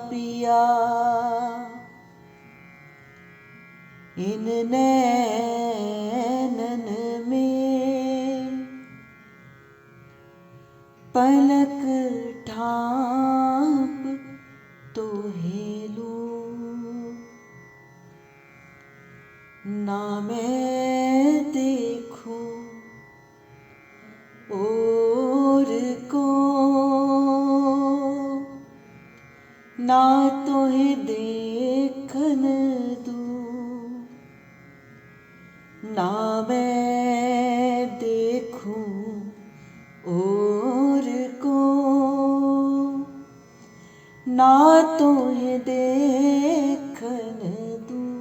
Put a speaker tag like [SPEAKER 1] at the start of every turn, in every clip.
[SPEAKER 1] पिया इन नैनन में पलक ढाँप तो हेलू ना मैं देखूं और को ना तोहे देखन दूं ना मैं देखूं और को ना तोहे देखन दूं।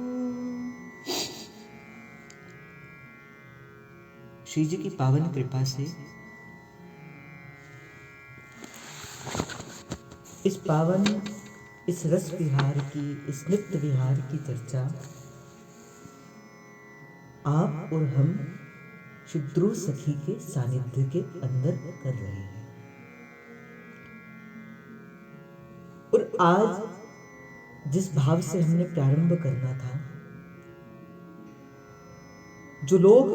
[SPEAKER 1] श्री जी की पावन कृपा से इस रस विहार की, इस नित्य विहार की चर्चा आप और हम श्री ध्रुव सखी के सानिध्य के अंदर कर रहे हैं। और आज जिस भाव से हमने प्रारंभ करना था, जो लोग,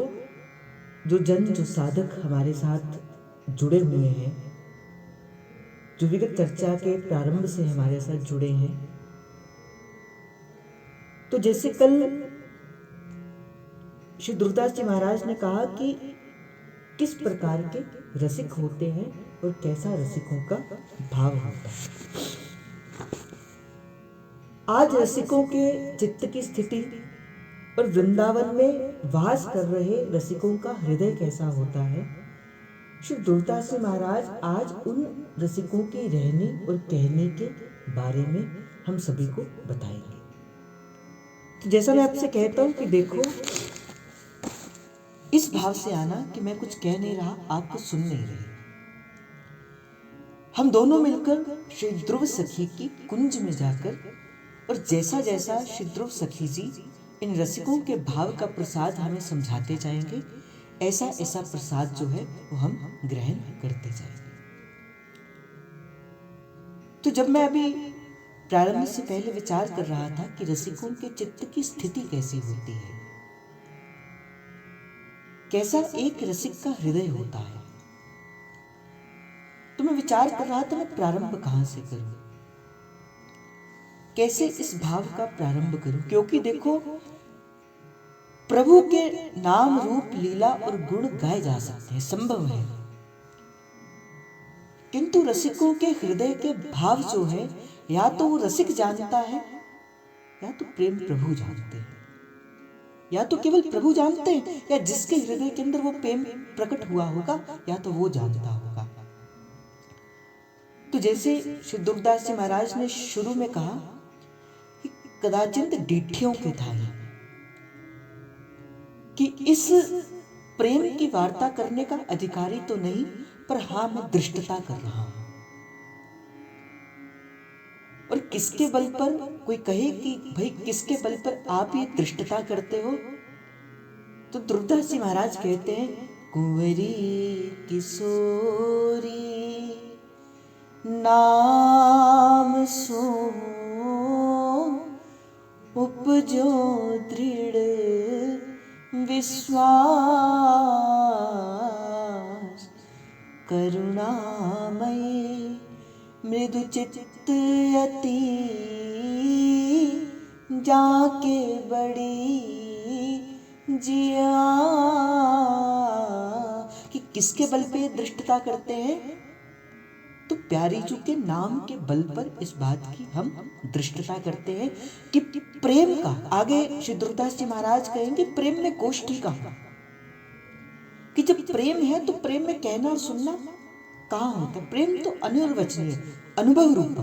[SPEAKER 1] जो जन, जो साधक हमारे साथ जुड़े हुए हैं, जो विगत चर्चा के प्रारंभ से हमारे साथ जुड़े हैं, तो जैसे कल श्री ध्रुवदास जी महाराज ने कहा कि किस प्रकार के रसिक होते हैं और कैसा रसिकों का भाव होता है। आज रसिकों के चित्त की स्थिति और वृंदावन में वास कर रहे रसिकों का हृदय कैसा होता है, श्री ध्रुवदास जी महाराज आज उन रसिकों की रहने और कहने के बारे में हम सभी को बताएंगे। तो जैसा मैं आपसे कहता हूं कि देखो, इस भाव से आना कि मैं कुछ कह नहीं रहा, आप कुछ सुन नहीं रहे। हम दोनों मिलकर श्री ध्रुव सखी की कुंज में जाकर और जैसा जैसा श्री ध्रुव सखी जी इन रसिकों के भाव का प्रसाद हमें समझाते जाएंगे, ऐसा ऐसा प्रसाद जो है वो हम ग्रहण करते जाएंगे। तो जब मैं अभी प्रारंभ से पहले विचार कर रहा था कि रसिकों के चित्त की स्थिति कैसी होती है, कैसा एक रसिक का हृदय होता है, तो मैं विचार कर रहा था मैं प्रारंभ कहां से करूं, कैसे इस भाव का प्रारंभ करूं। क्योंकि देखो, प्रभु के नाम रूप लीला और गुण गाए जा सकते हैं, संभव है, किंतु रसिकों के हृदय के भाव जो है, या तो वो रसिक जानता है या तो प्रेम प्रभु जानते हैं, या तो केवल प्रभु जानते हैं या जिसके हृदय के अंदर वो प्रेम प्रकट हुआ होगा या तो वो जानता होगा। तो जैसे श्री ध्रुवदास जी महाराज ने शुरू में कहा कि कदाचित डिठियों के थाने, कि इस प्रेम की वार्ता करने का अधिकारी तो नहीं, पर हां मैं दृष्टता कर रहा हूं। और किसके बल पर, कोई कहे कि भाई किसके बल पर आप ये दृष्टता करते हो, तो ध्रुवदास जी महाराज कहते हैं, कुंवरी किशोरी नाम सो उपजो दृढ़ विश्वास, करुणामयी मृदु चित्त अति जाके बड़ी जिया। कि किसके बल पे दृष्टता करते हैं, तो प्यारी जी के नाम के बल पर इस बात की हम दृष्टता करते हैं कि प्रेम का, आगे श्री ध्रुवदास जी महाराज कहेंगे प्रेम में गोष्ठी का, कि जब प्रेम है तो प्रेम में कहना और सुनना कहाँ होता है। प्रेम तो अनिर्वचनीय, अनुभव रूप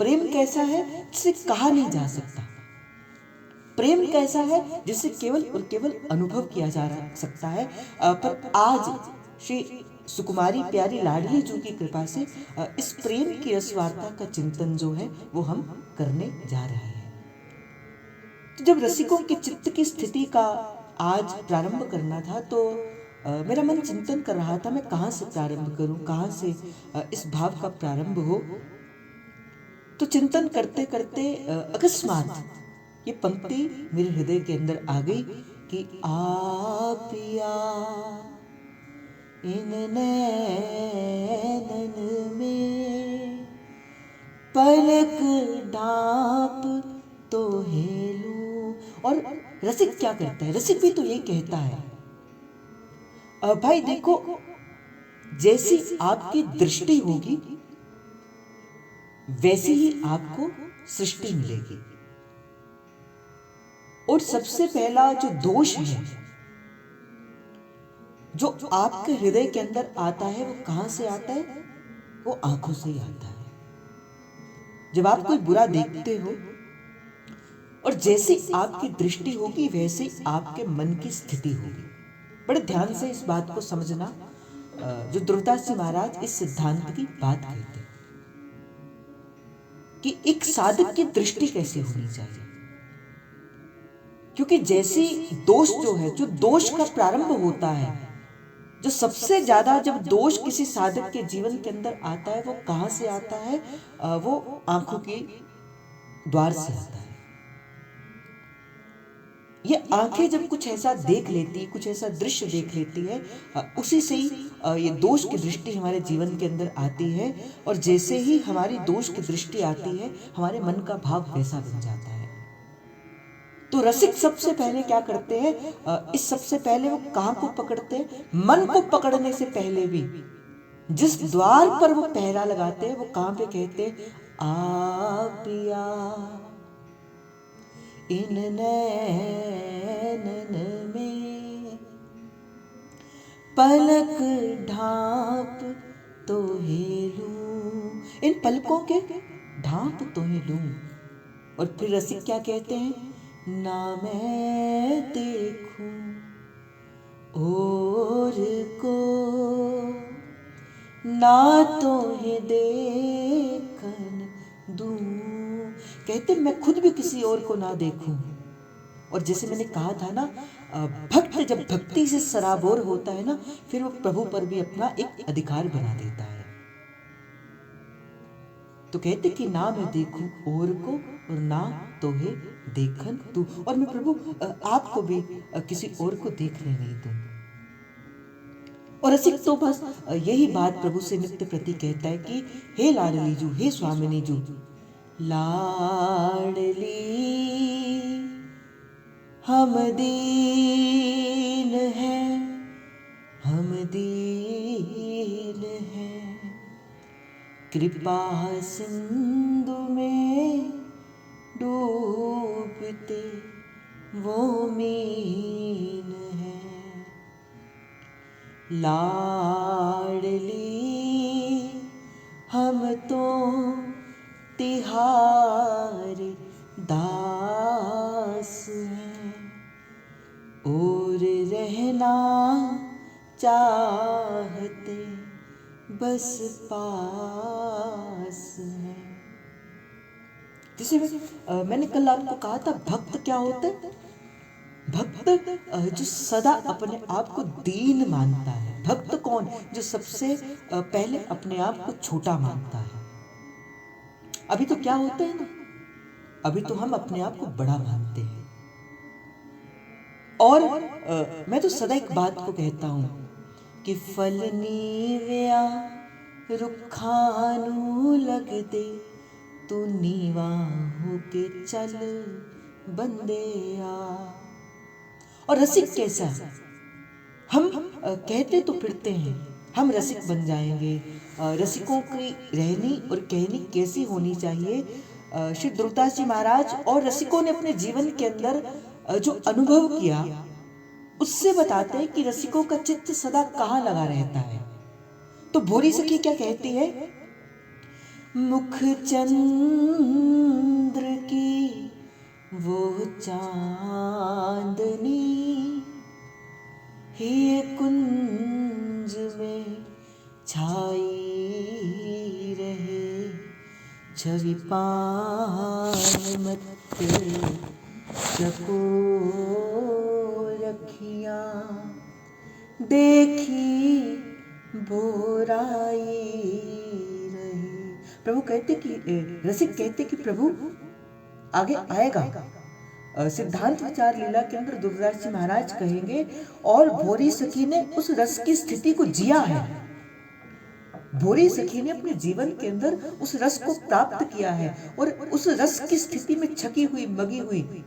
[SPEAKER 1] प्रेम कैसा है जिसे कहा नहीं जा सकता। प्रेम कैसा है जिसे केवल और केवल अनुभव किया जा सकता है। पर आज श्री सुकुमारी प्यारी लाडली जी की कृपा से इस प्रेम की रसवार्ता का चिंतन जो है वो हम करने जा रहे हैं। तो जब रसिकों के चित्त की स्थिति का आज प्रारंभ करना था, तो मेरा मन चिंतन कर रहा था मैं कहाँ से प्रारंभ करूं, कहाँ से इस भाव का प्रारंभ हो। तो चिंतन करते करते अकस्मात ये पंक्ति मेरे हृदय के अंदर आ गई कि आप पिया इन नैनन में पलक ढाप तो हेलूं। और रसिक क्या करता है, रसिक भी तो ये कहता है भाई देखो, जैसी आपकी दृष्टि होगी वैसी ही आपको सृष्टि मिलेगी। और सबसे पहला जो दोष है जो आपके हृदय के अंदर आता है वो कहां से आता है, वो आंखों से ही आता है। जब आप कोई बुरा देखते हो और जैसी आपकी दृष्टि होगी वैसे आपके मन की स्थिति होगी। बड़े ध्यान से इस बात को समझना, जो ध्रुवदास जी महाराज इस सिद्धांत की बात कहते हैं कि एक साधक की दृष्टि कैसे होनी चाहिए। क्योंकि जैसी दोष जो है, जो दोष का प्रारंभ होता है, जो सबसे ज्यादा जब दोष किसी साधक के जीवन के अंदर आता है वो कहां से आता है, वो आंखों के द्वार से आता है। ये आंखें जब कुछ ऐसा देख लेती है, कुछ ऐसा दृश्य देख लेती है, उसी से ही ये दोष की दृष्टि हमारे जीवन के अंदर आती है। और जैसे ही हमारी दोष की दृष्टि आती है हमारे मन का भाव वैसा बन जाता है। तो रसिक सबसे पहले क्या करते हैं, इस सबसे पहले वो कहां को पकड़ते हैं, मन को पकड़ने से पहले भी जिस द्वार पर वो पहरा लगाते हैं वो कहां पे कहते हैं, आ पिया इन नैनन में पलक ढाप तो हेलूं। इन पलकों के ढाप तो हेलूं। और फिर रसिक क्या कहते हैं, ना मैं देखूं और को ना तो है देखन दूं। कहते मैं खुद भी किसी और को ना देखूं। और जैसे मैंने कहा था ना, भक्त जब भक्ति से सराबोर होता है ना, फिर वो प्रभु पर भी अपना एक अधिकार बना देता है। तो कहते कि ना मैं देखूं और को और ना तो है देखन तू। और मैं प्रभु आपको भी किसी और को देखने नहीं दूं। और रसिक तो बस यही बात प्रभु से नित्य प्रति कहता है कि हे लाडली जू, हे स्वामिनी जू, लाडली हम दीन हैं, हम दीन हैं, कृपा सिंधु में डूबते वो मीन है। लाडली हम तो तिहार दास हैं और रहना चाहते बस पास हैं। जैसे मैंने कल आपको कहा था भक्त क्या होता है, भक्त जो सदा अपने आप को दीन मानता है। भक्त कौन, जो सबसे पहले अपने आप को छोटा मानता है। अभी तो क्या होता है ना, अभी तो हम अपने आप को बड़ा मानते हैं। और मैं तो सदा एक बात को कहता हूं कि फल नीव्या रुखानू लग दे, तू नीवा होके चल बंदेया। और रसिक कैसा, हम कहते तो फिरते हैं हम रसिक बन जाएंगे। रसिकों की रहनी और कहनी कैसी होनी चाहिए, श्री ध्रुवदास जी महाराज और रसिकों ने अपने जीवन के अंदर जो अनुभव किया उससे बताते हैं कि रसिकों का चित्त सदा कहाँ लगा रहता है। तो भोरी सखी क्या कहती है, मुख चंद्र की वो चांदनी ही कुंज में छाई रहे, छवि पान मत चको रखिया, देखी बोराई रही। प्रभु कहते कि रसिक कहते कि प्रभु आगे आएगा। सिद्धांत विचार लीला के अंदर दुर्गादास जी महाराज कहेंगे, और भोरी सखी ने उस रस की स्थिति को जिया है। भोरी सखी ने अपने जीवन के अंदर उस रस को प्राप्त किया है, और उस रस की स्थिति में छकी हुई, मगी हुई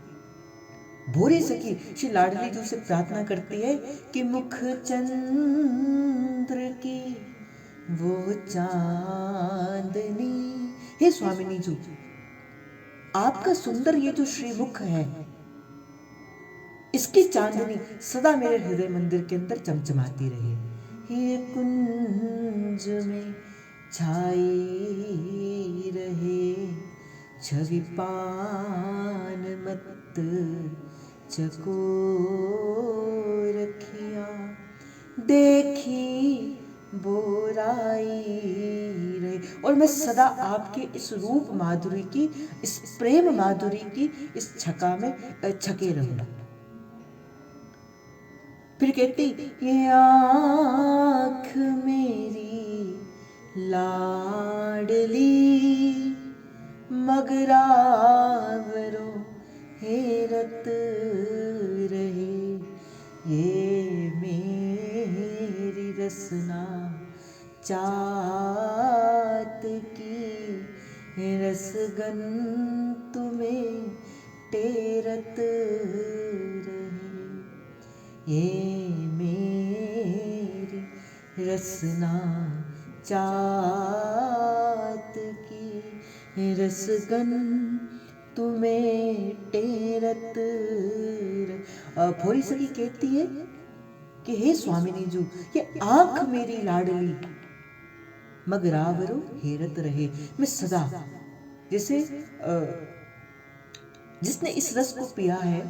[SPEAKER 1] भोरी सखी श्री लाडली जी से प्रार्थना करती है कि मुख चंद्र की वो चांदनी, हे स्वामिनी जी, आपका सुंदर ये जो श्रीमुख है, इसकी चांदनी सदा मेरे हृदय मंदिर के अंदर चमचमाती रहे। ये कुंज में छाई रहे, छवि पान मत चको रखिया, देखी बोराई रहे। और मैं सदा आपके इस रूप माधुरी की, इस प्रेम माधुरी की इस छका में छके रहूंगा। फिर कहती, ये आँख मेरी लाडली मगरावरो हेरत रहे, ये मेरी रसना चात की रसगन तुम्हें टेरत रहे, ये मेरी रसना चात की रसगन तुम्हें टेरत रहे। भोरी सखी कहती है कि हे स्वामिनी जी, ये आंख मेरी लाडली मगरावरो हेरत रहे। मैं सदा, जैसे जिसने इस रस को पिया है,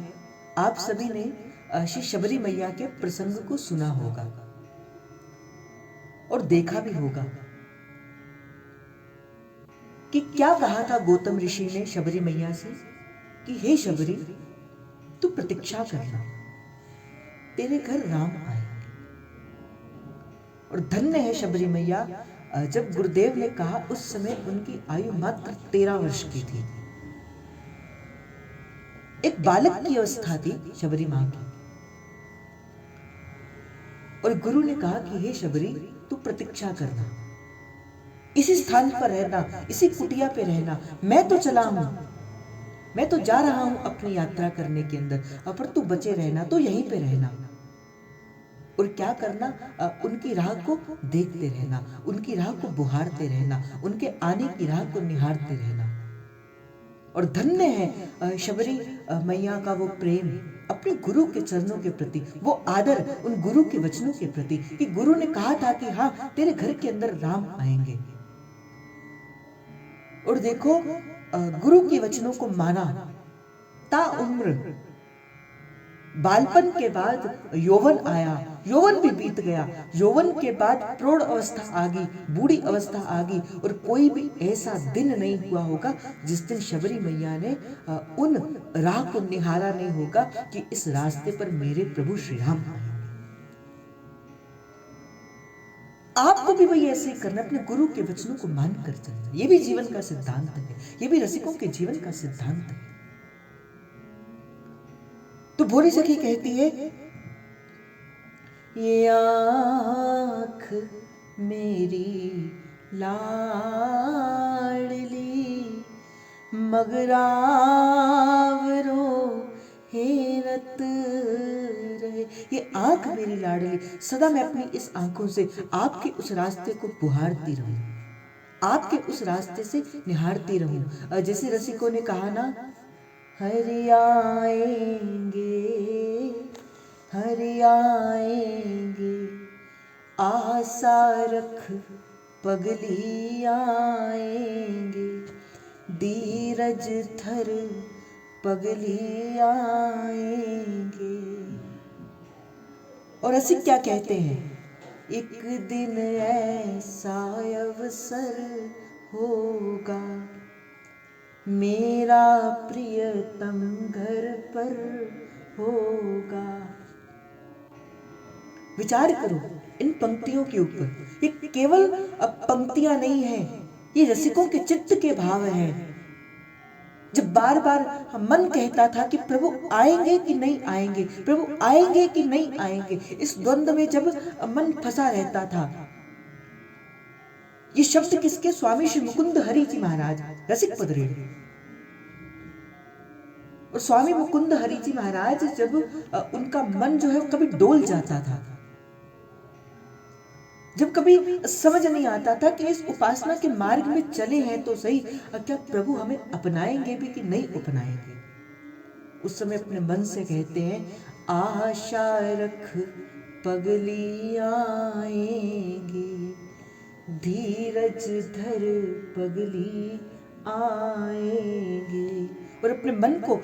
[SPEAKER 1] आप सभी ने श्री शबरी मैया के प्रसंग को सुना होगा और देखा भी होगा कि क्या कहा था गौतम ऋषि ने शबरी मैया से कि हे शबरी, तू प्रतीक्षा करना, तेरे घर राम आएंगे। और धन्य है शबरी मैया, जब गुरुदेव ने कहा उस समय उनकी आयु मात्र 13 वर्ष की थी, एक बालक की अवस्था थी शबरी मां की। और गुरु ने कहा कि हे शबरी, तू प्रतीक्षा करना, इसी स्थान पर रहना, इसी कुटिया पे रहना, मैं तो चला हूं, मैं तो जा रहा हूं अपनी यात्रा करने के अंदर, पर तू बचे रहना, तो यहीं पे रहना। और क्या करना, उनकी राह को देखते रहना, उनकी राह को बुहारते रहना, उनके आने की राह को निहारते रहना। और धन्य है शबरी मैया का वो प्रेम अपने गुरु के चरणों के प्रति, वो आदर उन गुरु के वचनों के प्रति, कि गुरु ने कहा था कि हाँ, तेरे घर के अंदर राम आएंगे। और देखो, गुरु के वचनों को माना, ता उम्र, बालपन के बाद यौवन आया, यौवन भी बीत गया, यौवन के बाद प्रौढ़ अवस्था आ गई, बूढ़ी अवस्था आ गई, और कोई भी ऐसा दिन नहीं हुआ होगा जिस दिन शबरी मैया ने उन राह को निहारा नहीं होगा कि इस रास्ते पर मेरे प्रभु श्री राम आएंगे। आपको भी वही ऐसे ही करना, अपने गुरु के वचनों को मानकर चलना। ये भी जीवन का सिद्धांत है, ये भी रसिकों के जीवन का सिद्धांत है। तो भोरी सखी कहती है, ये आँख मेरी लाडली मगरावरो हेरत रहे, ये आँख मेरी लाडली, सदा मैं अपनी इस आंखों से आपके उस रास्ते को बुहारती रहूं, आपके उस रास्ते से निहारती रहूं। जैसे रसिकों ने कहा ना, हरि आएंगे, हरि आएंगे, आशा रख पगली आएंगे, धीरज धर पगली आएंगे। और रसिक क्या कहते हैं, एक दिन ऐसा अवसर होगा, मेरा प्रियतम घर पर होगा, विचार करो इन पंक्तियों के ऊपर। ये केवल पंक्तियां नहीं है, ये रसिकों के चित्त के भाव हैं। जब बार बार मन कहता था कि प्रभु आएंगे कि नहीं आएंगे, प्रभु आएंगे कि नहीं आएंगे, इस द्वंद्व में जब मन फंसा रहता था। ये शब्द किसके? स्वामी श्री मुकुंद हरि जी महाराज, रसिक पदरेड़। और स्वामी मुकुंद हरि जी महाराज जब उनका मन जो है कभी डोल जाता था, जब कभी समझ नहीं आता था कि इस उपासना के मार्ग में चले हैं तो सही, क्या प्रभु हमें अपनाएंगे भी कि नहीं अपनाएंगे, उस समय अपने मन से कहते हैं, आशा रख पगली आएंगे, धीरज धर पगली आएंगे। और अपने मन को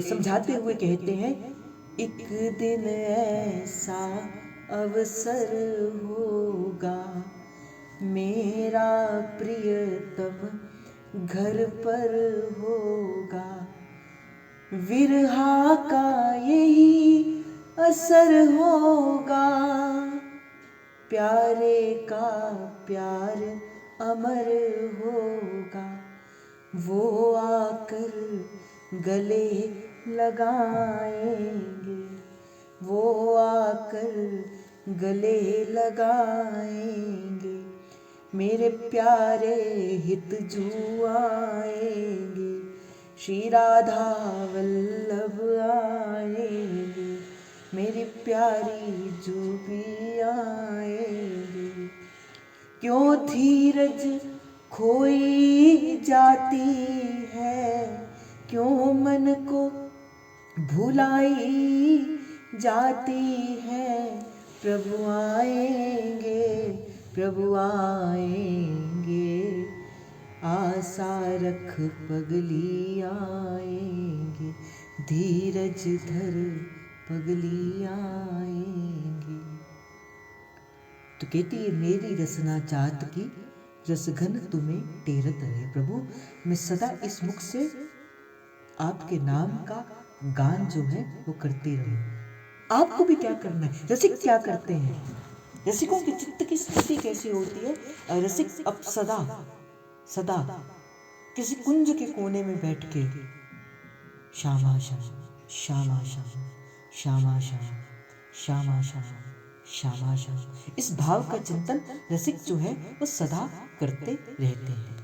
[SPEAKER 1] समझाते हुए कहते हैं, एक दिन ऐसा अवसर होगा, मेरा प्रियतम घर पर होगा, विरहा का यही असर होगा, प्यारे का प्यार अमर होगा, वो आकर गले लगाएंगे, वो आकर गले लगाएंगे, मेरे प्यारे हित जू आएंगे, श्री राधा वल्लभ आएंगे, मेरी प्यारी जो भी आएंगे। क्यों धीरज खोई जाती है, क्यों मन को भुलाई जाती है, प्रभु आएंगे, प्रभु आएंगे, आशा रख पगली आएंगे, धीरज धर पगली आएंगे। तो कहती है, मेरी रसना चाहत की रसघन तुम्हें टेरत रहे। प्रभु मैं सदा इस मुख से आपके नाम का गान जो है वो करती रहूं। आपको भी क्या करना है? रसिक क्या करते हैं? रसिकों के चित्त की स्थिति कैसी होती है? रसिक अब सदा सदा किसी कुंज के कोने में बैठ के श्यामा श्याम श्यामा श्याम श्यामा श्याम श्यामा श्याम श्यामा श्याम, इस भाव का चिंतन रसिक जो है वो सदा करते रहते हैं।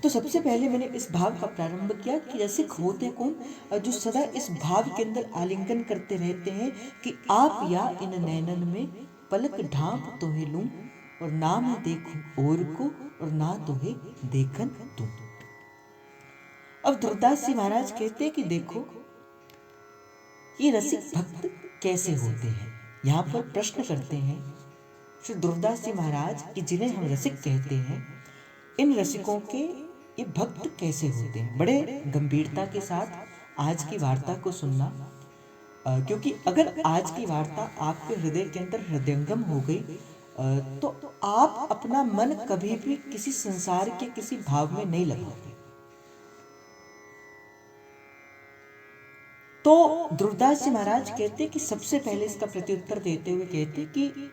[SPEAKER 1] तो सबसे पहले मैंने इस भाव का प्रारंभ किया कि रसिक होते कौन? जो सदा इस भाव के अंदर आलिंगन करते रहते हैं कि आप या इन नैनन में पलक ढांप तोहे लूं, और ना मैं देखूं और को, और ना तोहे देखन तू। अब ध्रुवदास जी महाराज कहते हैं कि देखो ये रसिक भक्त कैसे होते हैं। यहाँ पर प्रश्न करते हैं श्री ध्रुवदास जी महाराज कि जिन्हें हम रसिक कहते हैं, इन रसिकों के ये भक्त कैसे होते हैं। बड़े गंभीरता के साथ आज की वार्ता को सुनना, क्योंकि अगर आज की वार्ता आपके हृदय के अंदर हृदयंगम हो गई तो आप अपना मन कभी भी किसी संसार के किसी भाव में नहीं लगाओगे। तो ध्रुवदास जी महाराज कहते कि सबसे पहले इसका प्रत्युत्तर देते हुए कहते कि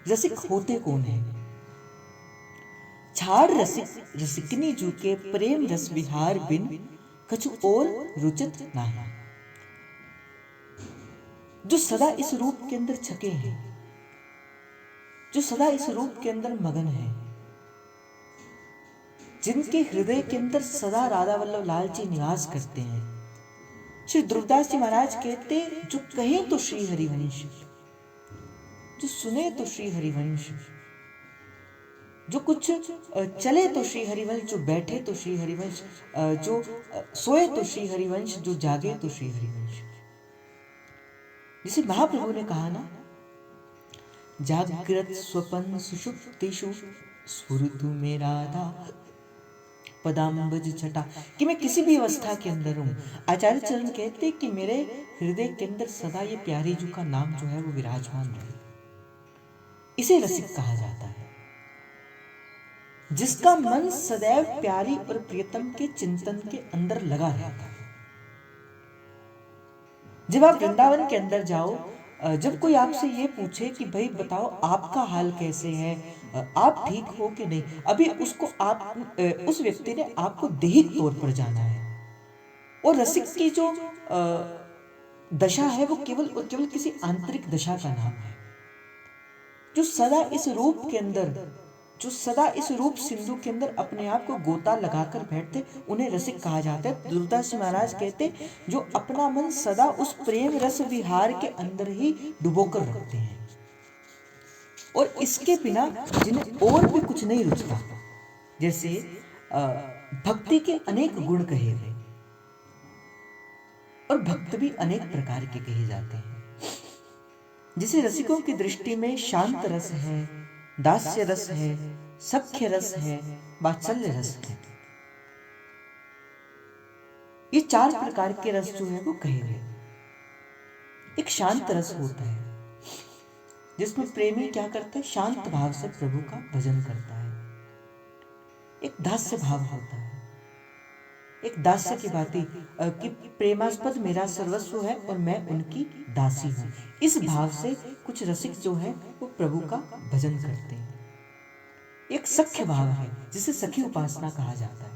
[SPEAKER 1] रसिक होते कौन है। छाड़ रसिक रसिकनी जू के प्रेम रस विहार बिन कछु और रुचत नाही। जो सदा इस रूप के अंदर छके हैं, जो सदा इस रूप के अंदर मगन है, जिनके हृदय के अंदर सदा राधा वल्लभ लाल जी निवास करते हैं। श्री ध्रुवदास जी महाराज कहते जो कहें तो श्री हरिवंश, जो सुने तो श्री हरिवंश, जो कुछ चले तो श्री हरिवंश, जो बैठे तो श्री हरिवंश, जो सोए तो श्री हरिवंश, जो जागे तो श्री हरिवंश। जिसे महाप्रभु ने कहा ना, जागृत स्वपन सुषुप्तिषु स्फुरतु में राधा पदाम्बज छटा, कि मैं किसी भी अवस्था के अंदर हूं। आचार्य चरण कहते कि मेरे हृदय के अंदर सदा ये प्यारी जू का नाम जो है वो विराजमान रहे। इसे रसिक कहा जाता है, जिसका मन सदैव प्यारी और प्रियतम के चिंतन के अंदर लगा रहता है। जब आप वृंदावन के अंदर जाओ, जब कोई आपसे ये पूछे कि भाई बताओ आपका हाल कैसे है, आप ठीक हो कि नहीं, अभी उसको आप उस व्यक्ति ने आपको दैहिक तौर पर जाना है। और रसिक की जो दशा है वो केवल और केवल किसी आंतरिक दशा का नाम है। जो सदा इस रूप के अंदर, जो सदा इस रूप सिंधु के अंदर अपने आप को गोता लगाकर बैठते, उन्हें रसिक कहा जाता है। दुर्दास जी महाराज कहते, जो अपना मन सदा उस प्रेम रस विहार के अंदर ही डुबोकर रखते हैं और इसके बिना जिन्हें और भी कुछ नहीं रुचता। जैसे भक्ति के अनेक गुण कहे गए और भक्त भी अनेक प्रकार के कहे जाते हैं। जिसे रसिकों की दृष्टि में शांत रस है, दास्य रस है, सख्य रस है, वात्सल्य रस है। ये 4 प्रकार के रस जो है वो कहे गए। एक शांत रस होता है जिसमें प्रेमी क्या करता है, शांत भाव से प्रभु का भजन करता है। एक दास्य भाव होता है, एक दास्य की बाती कि प्रेमास्पद मेरा सर्वस्व है और मैं उनकी दासी हूं। इस भाव से कुछ रसिक जो है वो प्रभु का भजन करते हैं। एक सख्य भाव है जिसे सखी उपासना कहा जाता है।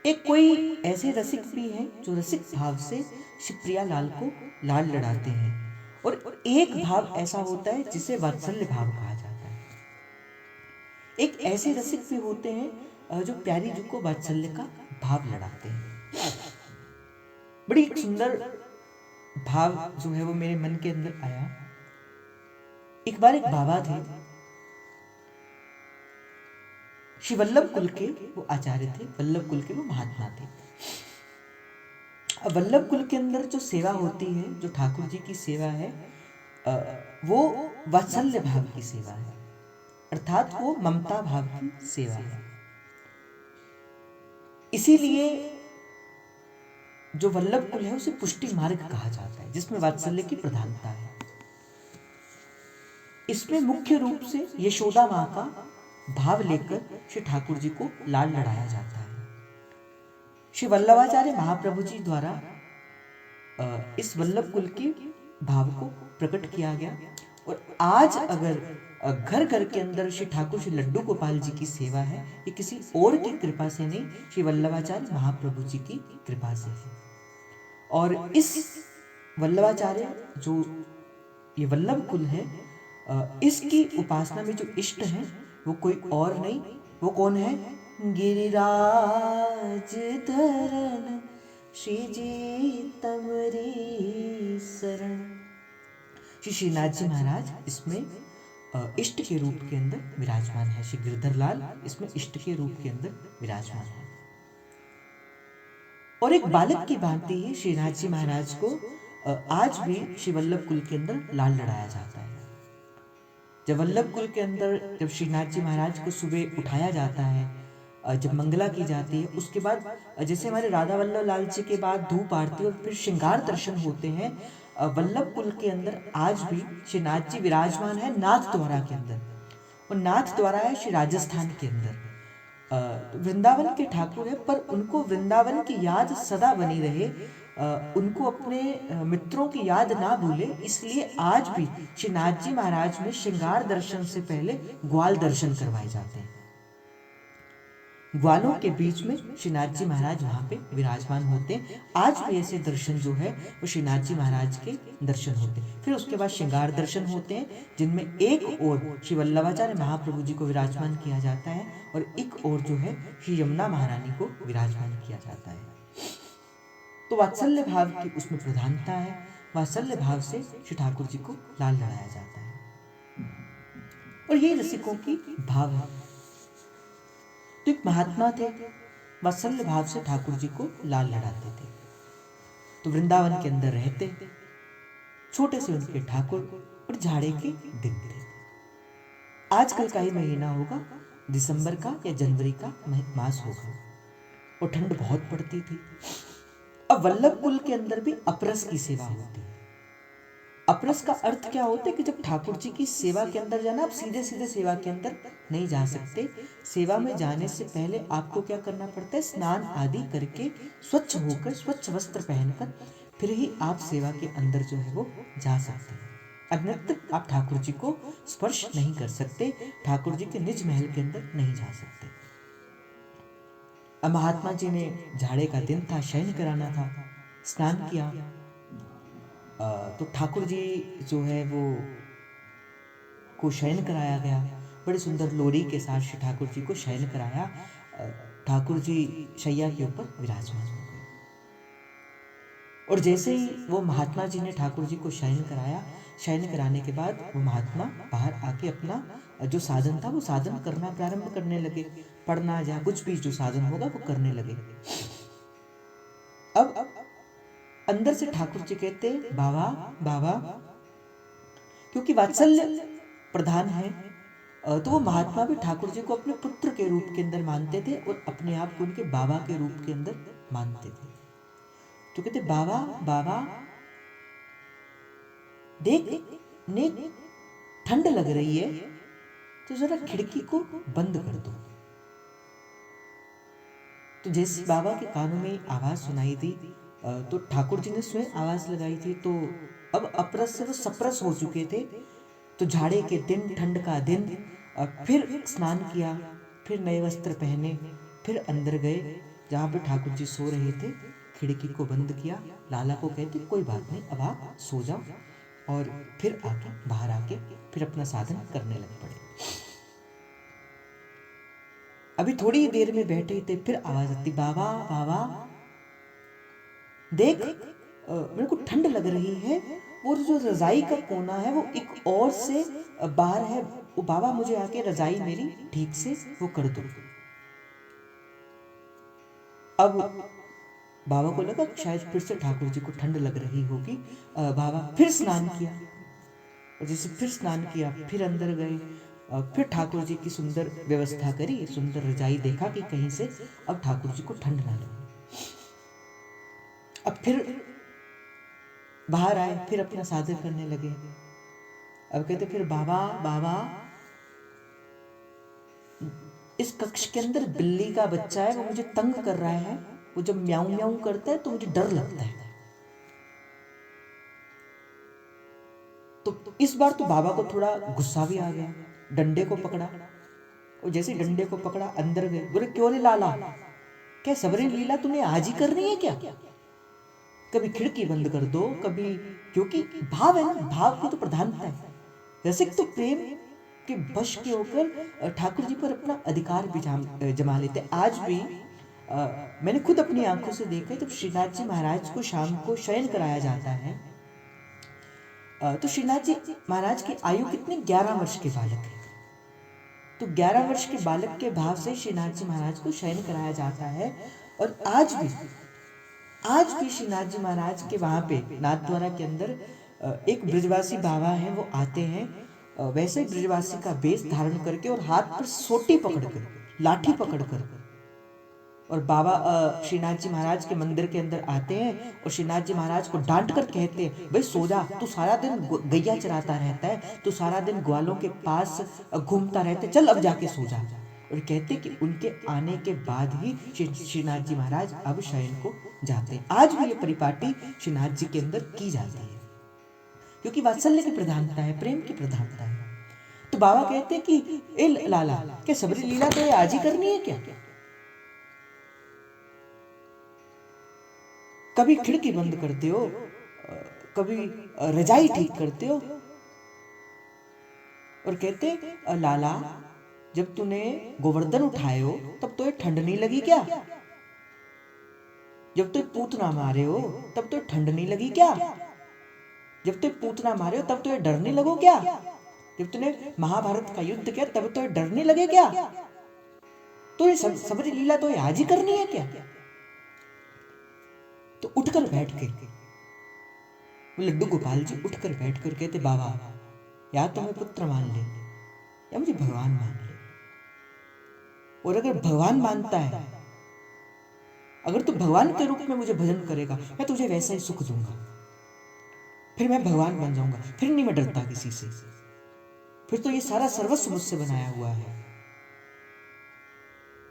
[SPEAKER 1] एक कोई ऐसे रसिक भी हैं जो रसिक भाव से शिवप्रिया लाल को लाल लड़ाते हैं, और एक भाव ऐसा होता है जिसे वात्सल्य भाव कहा जाता है। एक ऐसे रसिक भी होते हैं जो प्यारी जी को वात्सल्य का भाव लड़ाते हैं। बड़ी एक सुंदर भाव जो है वो मेरे मन के अंदर आया। एक बार एक बाबा थे, श्री वल्लभ कुल के वो आचार्य थे, वल्लभ कुल के वो महात्मा थे। अब वल्लभ कुल के अंदर जो सेवा होती है, जो ठाकुर जी की सेवा है, वो वात्सल्य भाव की सेवा है, अर्थात वो ममता भाव की सेवा है। इसीलिए जो वल्लभ कुल है उसे पुष्टि मार्ग कहा जाता है, जिसमें वात्सल्य की प्रधानता है। इसमें मुख्य रूप से यशोदा माँ का भाव लेकर श्री ठाकुर जी को लाल लड़ाया जाता है। श्री वल्लभाचार्य महाप्रभु जी द्वारा इस वल्लभ कुल के भाव को प्रकट किया गया। और आज अगर घर घर के अंदर श्री ठाकुर श्री लड्डू गोपाल जी की सेवा है, ये किसी और की कृपा से नहीं, श्री वल्लभाचार्य महाप्रभु जी की कृपा से है। और इस वल्लभाचार्य जो ये वल्लभ कुल है, इसकी उपासना में जो इष्ट है वो कोई और नहीं, वो कौन है, गिरिराज धरन श्री जी तमरी शरण। श्री श्रीनाथ जी महाराज इसमें इष्ट के रूप के अंदर विराजमान है। श्री गिरधर लाल इसमें इष्ट के रूप के अंदर विराजमान है। और एक बालक की भांति ही श्रीनाथ जी महाराज को आज भी श्री वल्लभ कुल के अंदर लाल लड़ाया जाता है। जब वल्लभ कुल के अंदर जब श्रीनाथ जी महाराज को सुबह उठाया जाता है, जब मंगला की जाती है, उसके बाद जैसे हमारे राधा वल्लभ लाल जी के बाद धूप आरती और फिर श्रृंगार दर्शन होते हैं, वल्लभ कुल के अंदर आज भी श्रीनाथ जी विराजमान है नाथ द्वारा के अंदर। और नाथ द्वारा है श्री राजस्थान के अंदर। वृंदावन के ठाकुर है, पर उनको वृंदावन की याद सदा बनी रहे, उनको अपने मित्रों की याद ना भूले, इसलिए आज भी श्री नाथ जी महाराज में श्रृंगार दर्शन से पहले ग्वाल दर्शन करवाए जाते हैं। ग्वालों के बीच में श्रीनाथ जी महाराज वहां पे विराजमान होते हैं। आज भी ऐसे दर्शन जो है वो श्रीनाथ जी महाराज के दर्शन होते हैं। फिर उसके बाद श्रृंगार दर्शन होते हैं, जिनमें एक ओर श्री वल्लभाचार्य महाप्रभु जी को विराजमान किया जाता है और एक ओर जो है श्री यमुना महारानी को विराजमान किया जाता है। तो वात्सल्य भाव की उसमें प्रधानता है। वात्सल्य भाव से श्री ठाकुर जी को लाल लड़ाया जाता है और ये रसिकों की भाव है। तो एक महात्मा थे, वात्सल्य भाव से ठाकुर जी को लाल लड़ाते थे। तो वृंदावन के अंदर रहते, छोटे से उनके ठाकुर, और झाड़े के दिन थे। आजकल का ही महीना होगा, दिसंबर का या जनवरी का मास होगा, और ठंड बहुत पड़ती थी। अब वल्लभ कुल के अंदर भी अपरस की सेवा होती है। अपरस का अर्थ क्या होता है कि जब ठाकुर जी की सेवा के अंदर जाना, आप सीधे सीधे सेवा के अंदर नहीं जा सकते। सेवा में जाने से पहले आपको क्या करना पड़ता है, स्नान आदि करके स्वच्छ होकर, स्वच्छ वस्त्र पहनकर फिर ही आप सेवा के अंदर जो है वो जा सकते हैं। अन्यत्र आप ठाकुर जी को स्पर्श नहीं कर सकते, ठाकुर जी के निज महल के अंदर नहीं जा सकते। अब महात्मा जी ने, झाड़े का दिन था, शयन कराना था, स्नान किया। तो ठाकुर जी जो है वो को शयन कराया गया। बड़े सुंदर लोरी के साथ श्री ठाकुर जी को शयन कराया। ठाकुर जी शैया के ऊपर विराजमान हो गए। और जैसे ही वो महात्मा जी ने ठाकुर जी को शयन कराया, शयन कराने के बाद वो महात्मा बाहर आके अपना जो साधन था वो साधन करना प्रारंभ करने लगे। पढ़ना या कुछ भी जो साधन होगा वो करने लगे। अब अंदर से ठाकुर जी कहते, बाबा बाबा, क्योंकि वात्सल्य प्रधान है, तो वो महात्मा भी ठाकुर जी को अपने पुत्र के रूप के अंदर मानते थे और अपने आप को उनके बाबा के रूप के अंदर मानते थे। तो कहते, बाबा बाबा देख, ने ठंड लग रही है तो जरा खिड़की को बंद कर दो। तो जैसे बाबा के कानों में आवाज सुनाई दी, तो ठाकुर जी ने स्वयं आवाज लगाई थी। तो अब अपरस से वो सप्रस हो चुके थे। तो झाड़े के दिन, ठंड का दिन, फिर स्नान किया, फिर नए वस्त्र पहने, फिर अंदर गए जहाँ पे ठाकुर जी सो रहे थे। खिड़की को बंद किया, लाला को कहते, कोई बात नहीं, अब आप सो जाओ। और फिर आके बाहर आके फिर अपना साधन करने लग पड़े। अभी थोड़ी देर में बैठे थे, फिर आवाज आती, बाबा बाबा देख, मेरे को ठंड लग रही है, वो जो रजाई का कोना है वो एक और से बाहर है, वो बाबा मुझे आके रजाई मेरी ठीक से वो कर दो। अब बाबा को लगा शायद फिर से ठाकुर जी को ठंड लग रही होगी। बाबा फिर स्नान किया, और जैसे फिर स्नान किया, फिर अंदर गए, फिर ठाकुर जी की सुंदर व्यवस्था करी, सुंदर रजाई देखा कि कहीं से अब ठाकुर जी को ठंड ना लगे। अब फिर बाहर आए, फिर अपना साधन करने लगे। अब कहते, फिर बाबा बाबा, इस कक्ष के अंदर बिल्ली का बच्चा है, वो मुझे तंग कर रहा है, वो जब म्याऊं म्याऊं करता है तो मुझे डर लगता है। तो इस बार तो बाबा को थोड़ा गुस्सा भी आ गया, डंडे को पकड़ा, और जैसे डंडे को पकड़ा अंदर गए। बोले, क्यों रे लाला, क्या सबरी लीला तूने आज ही करनी है क्या? कभी खिड़की बंद कर दो, कभी, क्योंकि भाव है ना, भाव की तो प्रधानता है। रसिक तो प्रेम के वश के होकर ठाकुर जी पर अपना अधिकार भी जमा लेते। आज भी मैंने खुद अपनी आंखों से देखा है, जब श्रीनाथ जी महाराज को शाम को शयन कराया जाता है, तो श्रीनाथ जी महाराज की आयु कितनी, 11 वर्ष के बालक है। तो 11 वर्ष के बालक के भाव से श्रीनाथ जी महाराज को शयन कराया जाता है। और आज भी श्रीनाथ जी महाराज के वहां पे नाथद्वारा के अंदर एक ब्रजवासी बाबा है, वो आते हैं वैसे ही ब्रजवासी का वेश धारण करके और हाथ पर सोटी पकड़कर, लाठी पकड़कर, और बाबा श्रीनाथ जी महाराज के मंदिर के अंदर आते हैं और श्रीनाथ जी महाराज को डांट कर कहते हैं, भाई सो जा, तू सारा दिन गैया चराता रहता है, तू सारा दिन ग्वालों के पास घूमता रहता है, चल अब जाके सो जा। और कहते कि उनके आने के बाद ही श्रीनाथ जी महाराज अब शयन को जाते हैं। आज भी ये परिपाटी श्रीनाथ जी के अंदर की जाती है, क्योंकि वात्सल्य की प्रधानता है, प्रेम की प्रधानता है। तो बाबा कहते कि ए लाला, क्या सबरी लीला तो ये आज ही करनी है क्या? कभी खिड़की बंद करते हो, कभी रजाई ठीक करते हो, और कहते लाला, जब तूने गोवर्धन उठाए हो तब तो ये ठंड नहीं लगी क्या? जब तो पूतना मारे हो तब तो ठंड नहीं लगी क्या? जब तो पूतना मारे हो तब तो ये डर नहीं लगो क्या? जब तूने महाभारत का युद्ध किया तब तो ये डर नहीं लगे क्या? तो ये सबरी लीला तो ये आज ही करनी है क्या? तो उठकर बैठ के लड्डू गोपाल जी उठकर बैठकर कहते, बाबा या तो मैं पुत्र मान ले या मुझे भगवान मान ले, और अगर भगवान मानता है, अगर तू भगवान के रूप में मुझे भजन करेगा, मैं तुझे वैसा ही सुख दूंगा। फिर मैं भगवान बन जाऊंगा, फिर नहीं मैं डरता किसी से, फिर तो ये सारा सर्वस्व मुझसे बनाया हुआ है।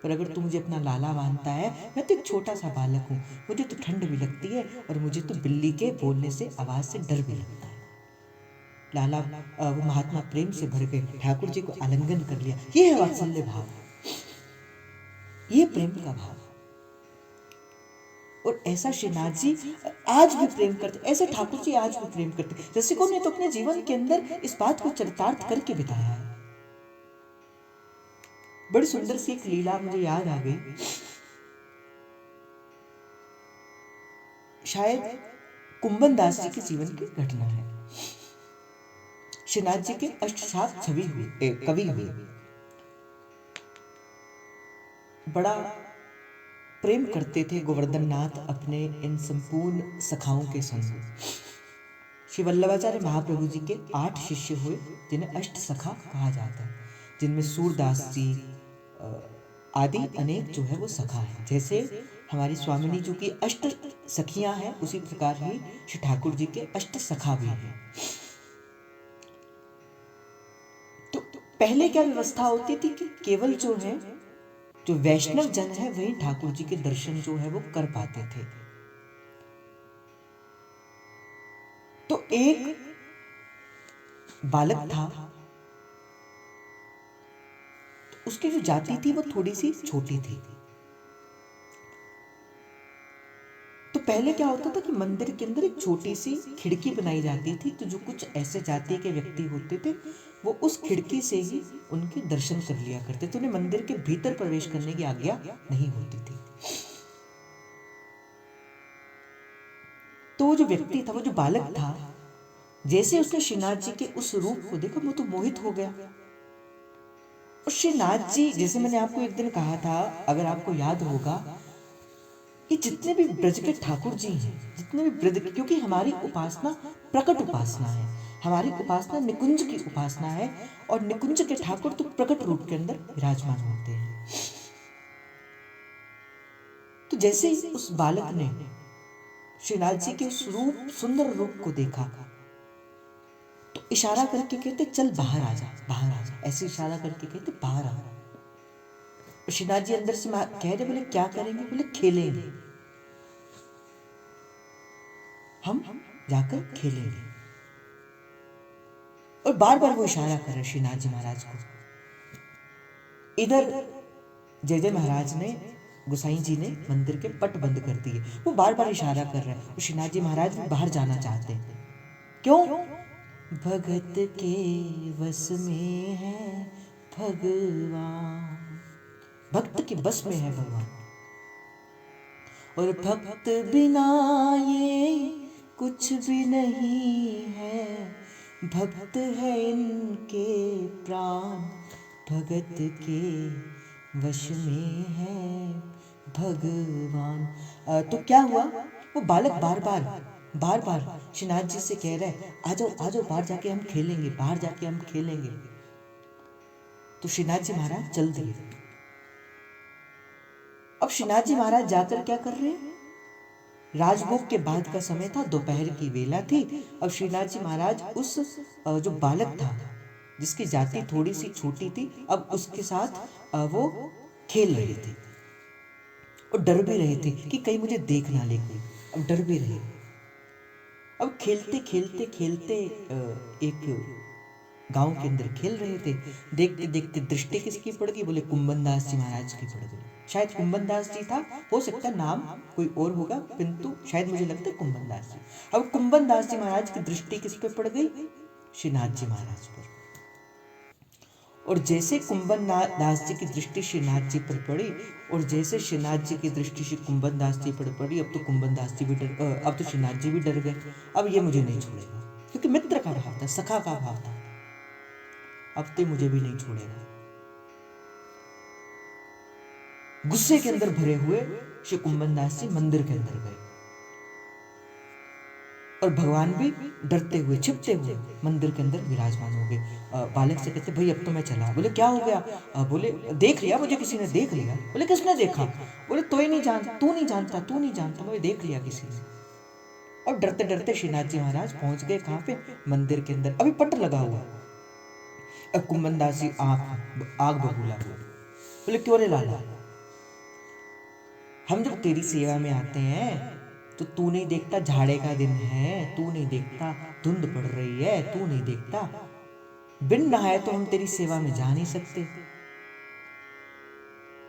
[SPEAKER 1] पर अगर तू मुझे अपना लाला मानता है, मैं तो एक छोटा सा बालक हूँ, मुझे तो ठंड भी लगती है और मुझे तो बिल्ली के बोलने से, आवाज से डर भी लगता है। लाला वो महात्मा प्रेम से भर गए, ठाकुर जी को आलिंगन कर लिया। ये है वात्सल्य भाव, ये प्रेम का भाव। और ऐसा श्रीनाथ जी आज भी प्रेम करते, ऐसे ठाकुर जी आज भी प्रेम करते। रसिकों ने तो अपने जीवन के अंदर इस बात को चरितार्थ करके बिताया है। बड़ी सुंदर सी एक लीला मुझे याद आ गई, शायद कुंभन दास जी के जीवन की घटना है। श्रीनाथ जी के अष्टशाख कवि हुए, बड़ा प्रेम करते थे गोवर्धन नाथ अपने इन संपूर्ण सखाओं के संग। श्री वल्लभाचार्य महाप्रभु जी के 8 शिष्य हुए जिन्हें अष्ट सखा कहा जाता है, जिनमें सूरदास जी आदि अनेक जो है वो सखा है। जैसे हमारी स्वामिनी जी की अष्ट सखियां हैं, उसी प्रकार ही श्री ठाकुर जी के अष्ट सखा भी हैं। तो पहले क्या व्यवस्था होती थी कि केवल जो है, जो वैष्णव जन है, वही ठाकुर जी के दर्शन जो है वो कर पाते थे। तो एक बालक था, तो उसकी जो जाति थी वो थोड़ी सी छोटी थी। तो पहले क्या होता था कि मंदिर के अंदर एक छोटी सी खिड़की बनाई जाती थी, तो जो कुछ ऐसे जाति के व्यक्ति होते थे वो उस खिड़की से ही उनके दर्शन कर लिया करते थे। उन्हें मंदिर के भीतर प्रवेश करने की आज्ञा नहीं होती थी। तो वो जो व्यक्ति था, वो जो बालक था, जैसे उसने श्रीनाथ जी के उस रूप को देखा, वो तो मोहित हो गया। और श्रीनाथ जी, जैसे मैंने आपको एक दिन कहा था, अगर आपको याद होगा, ये जितने भी ब्रज के ठाकुर जी हैं, जितने भी ब्रज, क्योंकि हमारी उपासना प्रकट उपासना है, हमारी उपासना निकुंज की उपासना है, और निकुंज के ठाकुर तो प्रकट रूप के अंदर विराजमान होते हैं। तो जैसे ही उस बालक ने श्रीनाथ जी के उस रूप, सुंदर रूप को देखा, तो इशारा करके कहते चल बाहर आ जा, बाहर आ जा, ऐसे इशारा करके कहते बाहर आ। श्रीनाथ जी अंदर से कह रहे, बोले क्या करेंगे? बोले खेलेंगे, हम जाकर खेलेंगे। और बार बार वो इशारा कर रहे श्रीनाथ जी महाराज को। इधर जय जय महाराज ने, गोसाई जी ने मंदिर के पट बंद कर दिए, वो बार बार इशारा कर रहे हैं। श्रीनाथ जी महाराज भी बाहर जाना चाहते हैं। क्यों? भगत के वश में है भगवान, भक्त के बस में है भगवान, और भक्त बिना ये कुछ भी नहीं है, भक्त है इनके प्राण, भगत के वश में है भगवान। तो क्या हुआ, वो बालक बार बार श्रीनाथ जी से कह रहे हैं, आ जाओ आ जाओ, बाहर जाके हम खेलेंगे, बाहर जाके हम खेलेंगे। तो श्रीनाथ जी महाराज चल दिए। अब श्रीनाथ जी महाराज जाकर क्या कर रहे हैं? राजभोग के बाद का समय था, दोपहर की वेला थी। अब श्रीनाथ जी महाराज उस जो बालक था, जिसकी जाति थोड़ी सी छोटी थी, अब उसके साथ वो खेल रहे थे और डर भी रहे थे कि कहीं मुझे देख ना ले कोई। अब डर भी रहे। अब खेलते खेलते खेलते एक गांव के अंदर खेल रहे थे। देखते देखते दृष्टि किसकी पड़ गई? बोले कुंभन दास जी महाराज की पड़ गई। शायद कुंभन दास जी था, हो सकता है नाम कोई और होगा, किंतु शायद मुझे लगता है कुंभन दास जी। अब कुंभन दास जी महाराज की दृष्टि किस पे पड़ गई? श्रीनाथ जी महाराज पर। और जैसे कुंभन दास जी की दृष्टि श्रीनाथ जी पर पड़ी, और जैसे श्रीनाथ जी की दृष्टि श्री कुंभन दास जी पर पड़ी, अब तो कुंभन दास जी भी अब तो श्रीनाथ जी भी डर गए। अब ये मुझे नहीं छोड़ेगा, क्योंकि मित्र का भाव था, सखा का भाव था, अब तो मुझे भी नहीं छोड़ेगा। गुस्से के अंदर भरे हुए श्री कुंभन दास जी मंदिर के अंदर गए, और भगवान भी डरते हुए, छिपते हुए मंदिर के अंदर विराजमान हो गए। बालक से कहते, भाई अब तो मैं चला। बोले क्या हो गया? बोले देख लिया मुझे, किसी ने देख लिया। बोले किसने देखा? बोले तो ही नहीं जानता, तू नहीं जानता, तू नहीं जानता, मुझे देख लिया किसी ने। और डरते डरते श्रीनाथ जी महाराज पहुंच गए कहाँ पे, मंदिर के अंदर। अभी पट लगा हुआ। अब कुंभन दास जी आग बबूला हुए, बोले क्यों रे लाला, हम जब तेरी सेवा में आते हैं तो तू नहीं देखता झाड़े का दिन है, तू नहीं देखता धुंध पड़ रही है, तू नहीं देखता बिन नहाए तो हम तेरी सेवा में जा नहीं सकते,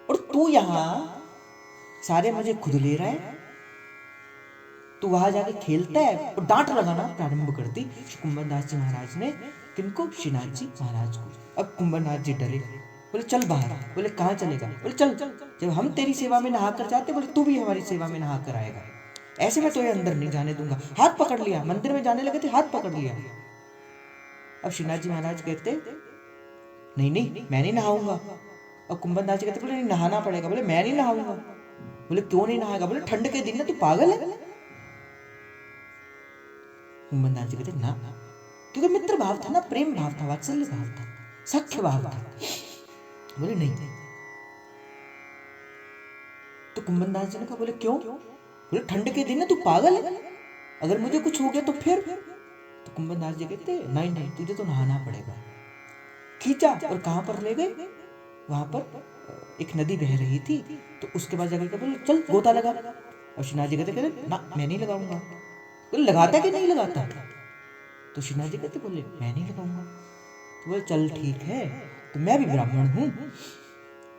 [SPEAKER 1] और तू यहां सारे मजे खुद ले रहा है, तू वहां जाके खेलता है। और डांट लगाना प्रारंभ कर दी कुंभन दास जी महाराज ने। किनको? श्रीनाथ जी महाराज को। अब कुंभन दास जी डरे, बोले चल बाहर। बोले कहाँ चलेगा? बोले चल, जब हम तेरी सेवा में नहा कर जाते, बोले तू भी हमारी सेवा में नहा कर आएगा, ऐसे में तो ये अंदर नहीं जाने दूंगा। हाथ पकड़ लिया, मंदिर में जाने लगे थे, हाथ पकड़ लिया। अब श्रीनाथ जी महाराज कहते नहीं नहीं मैं नहीं नहाऊंगा। अब कुंभन दास जी कहते बोले नहीं नहाना पड़ेगा। बोले मैं नहीं नहाऊंगा। बोले क्यों नहीं नहाएगा? बोले ठंड के दिन ना, तू पागल है? कुंभन दास जी कहते ना, क्योंकि मित्र भाव था ना, प्रेम भाव था, वात्सल्य भाव था, सख्य भाव था। बोले नहीं। तो कुंभन दास जी ने कहा बोले क्यों? बोले ठंड के दिन है, तू पागल है, अगर मुझे कुछ हो गया तो फिर? तो कुंभन दास जी कहते नहीं नहीं तुझे तो नहाना पड़ेगा। खींचा और कहां पर ले गए? वहां पर एक नदी बह रही थी, तो उसके बाद जाकर बोले चल गोता लगा। और श्रीनाथ जी कहते ना मैं नहीं लगाऊंगा। बोले लगाता कि नहीं लगाता? तो श्रीनाथ जी कहते बोले मैं नहीं लगाऊंगा। तो बोले चल ठीक है, तो मैं भी ब्राह्मण हूं,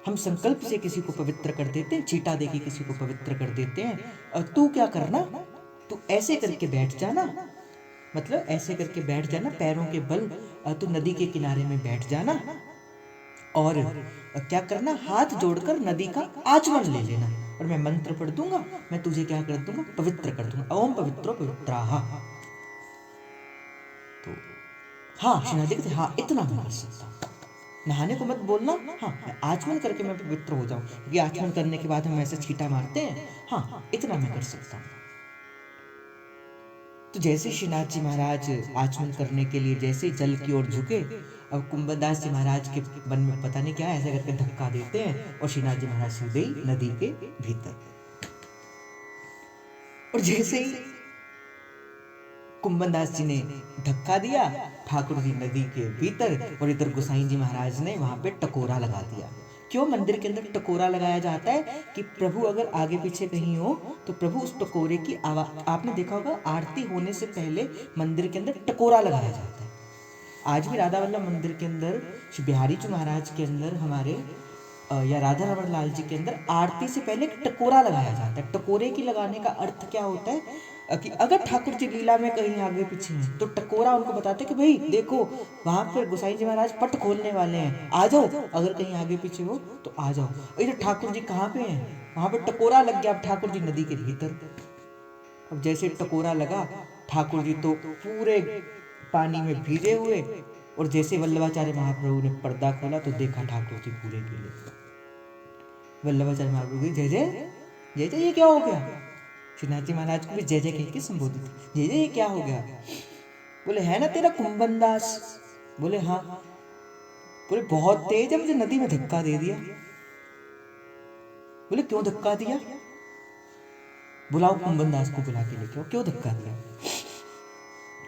[SPEAKER 1] हम संकल्प से किसी को पवित्र कर देते हैं, चीटा देके किसी को पवित्र कर देते हैं। और तू क्या करना, तू ऐसे करके बैठ जाना, मतलब ऐसे करके बैठ जाना, पैरों के बल तू नदी के किनारे में बैठ जाना, और क्या करना, हाथ जोड़कर नदी का आचमन ले लेना, और मैं मंत्र पढ़ दूंगा, मैं तुझे क्या कर दूंगा, पवित्र कर दूंगा। ओम पवित्रो पवित्राहा। तो हाँ श्रीनाथ जी कहते हाँ इतना मैं कर सकता हूँ, नहाने को मत बोलना, हाँ मैं आचमन करके मैं पवित्र हो जाऊं, क्योंकि आचमन करने के बाद हम ऐसे छींटा मारते हैं, हाँ इतना मैं कर सकता हूँ। तो जैसे श्रीनाथ जी महाराज आचमन करने के लिए जैसे जल की ओर झुके, अब कुंभन दास जी महाराज के मन में पता नहीं क्या ऐसे करके धक्का देते हैं, और श्रीनाथ जी महाराज सीधे ही नदी के भीतर। और जैसे ही कुंभन दास जी ने धक्का दिया, ठाकुर जी नदी के भीतर, और इधर गोसाई जी महाराज ने वहां पे टकोरा लगा दिया। क्यों मंदिर के अंदर टकोरा लगाया जाता है? कि प्रभु अगर आगे पीछे कहीं हो तो प्रभु उस टकोरे की आवाज, आपने देखा होगा आरती होने से पहले मंदिर के अंदर टकोरा लगाया जाता है। आज भी राधा वल्लभ मंदिर के अंदर, श्री बिहारी जी महाराज के अंदर, हमारे या राधा रमन लाल जी के अंदर आरती से पहले एक टकोरा लगाया जाता है। टकोरे की लगाने का अर्थ क्या होता है कि अगर ठाकुर जी लीला में कहीं आगे पीछे हैं तो टकोरा उनको बताते कि भाई देखो वहां पर गोसाई जी महाराज पट खोलने वाले हैं, आ जाओ, अगर कहीं आगे पीछे हो तो आ जाओ। इधर ठाकुर जी कहाँ पे हैं? वहां पर टकोरा लग गया, अब ठाकुर जी नदी के भीतर। अब जैसे टकोरा लगा, ठाकुर जी तो पूरे पानी में भीगे हुए, और जैसे वल्लभाचार्य महाप्रभु ने पर्दा खोला तो देखा ठाकुर जी पूरे गीले। वल्लभाचार्य महाप्रभु की जय जय जय जय, ये क्या हो गया? श्रीनाथ जी महाराज को भी जय जय कह के संबोधित, जय जय ये क्या हो गया? बोले है ना तेरा कुंभन दास? बोले हाँ। बोले बहुत तेज है, मुझे नदी में धक्का दे दिया। बोले क्यों धक्का दिया? बुलाओ कुंभन दास को, बुला के लेके आओ, क्यों धक्का दिया?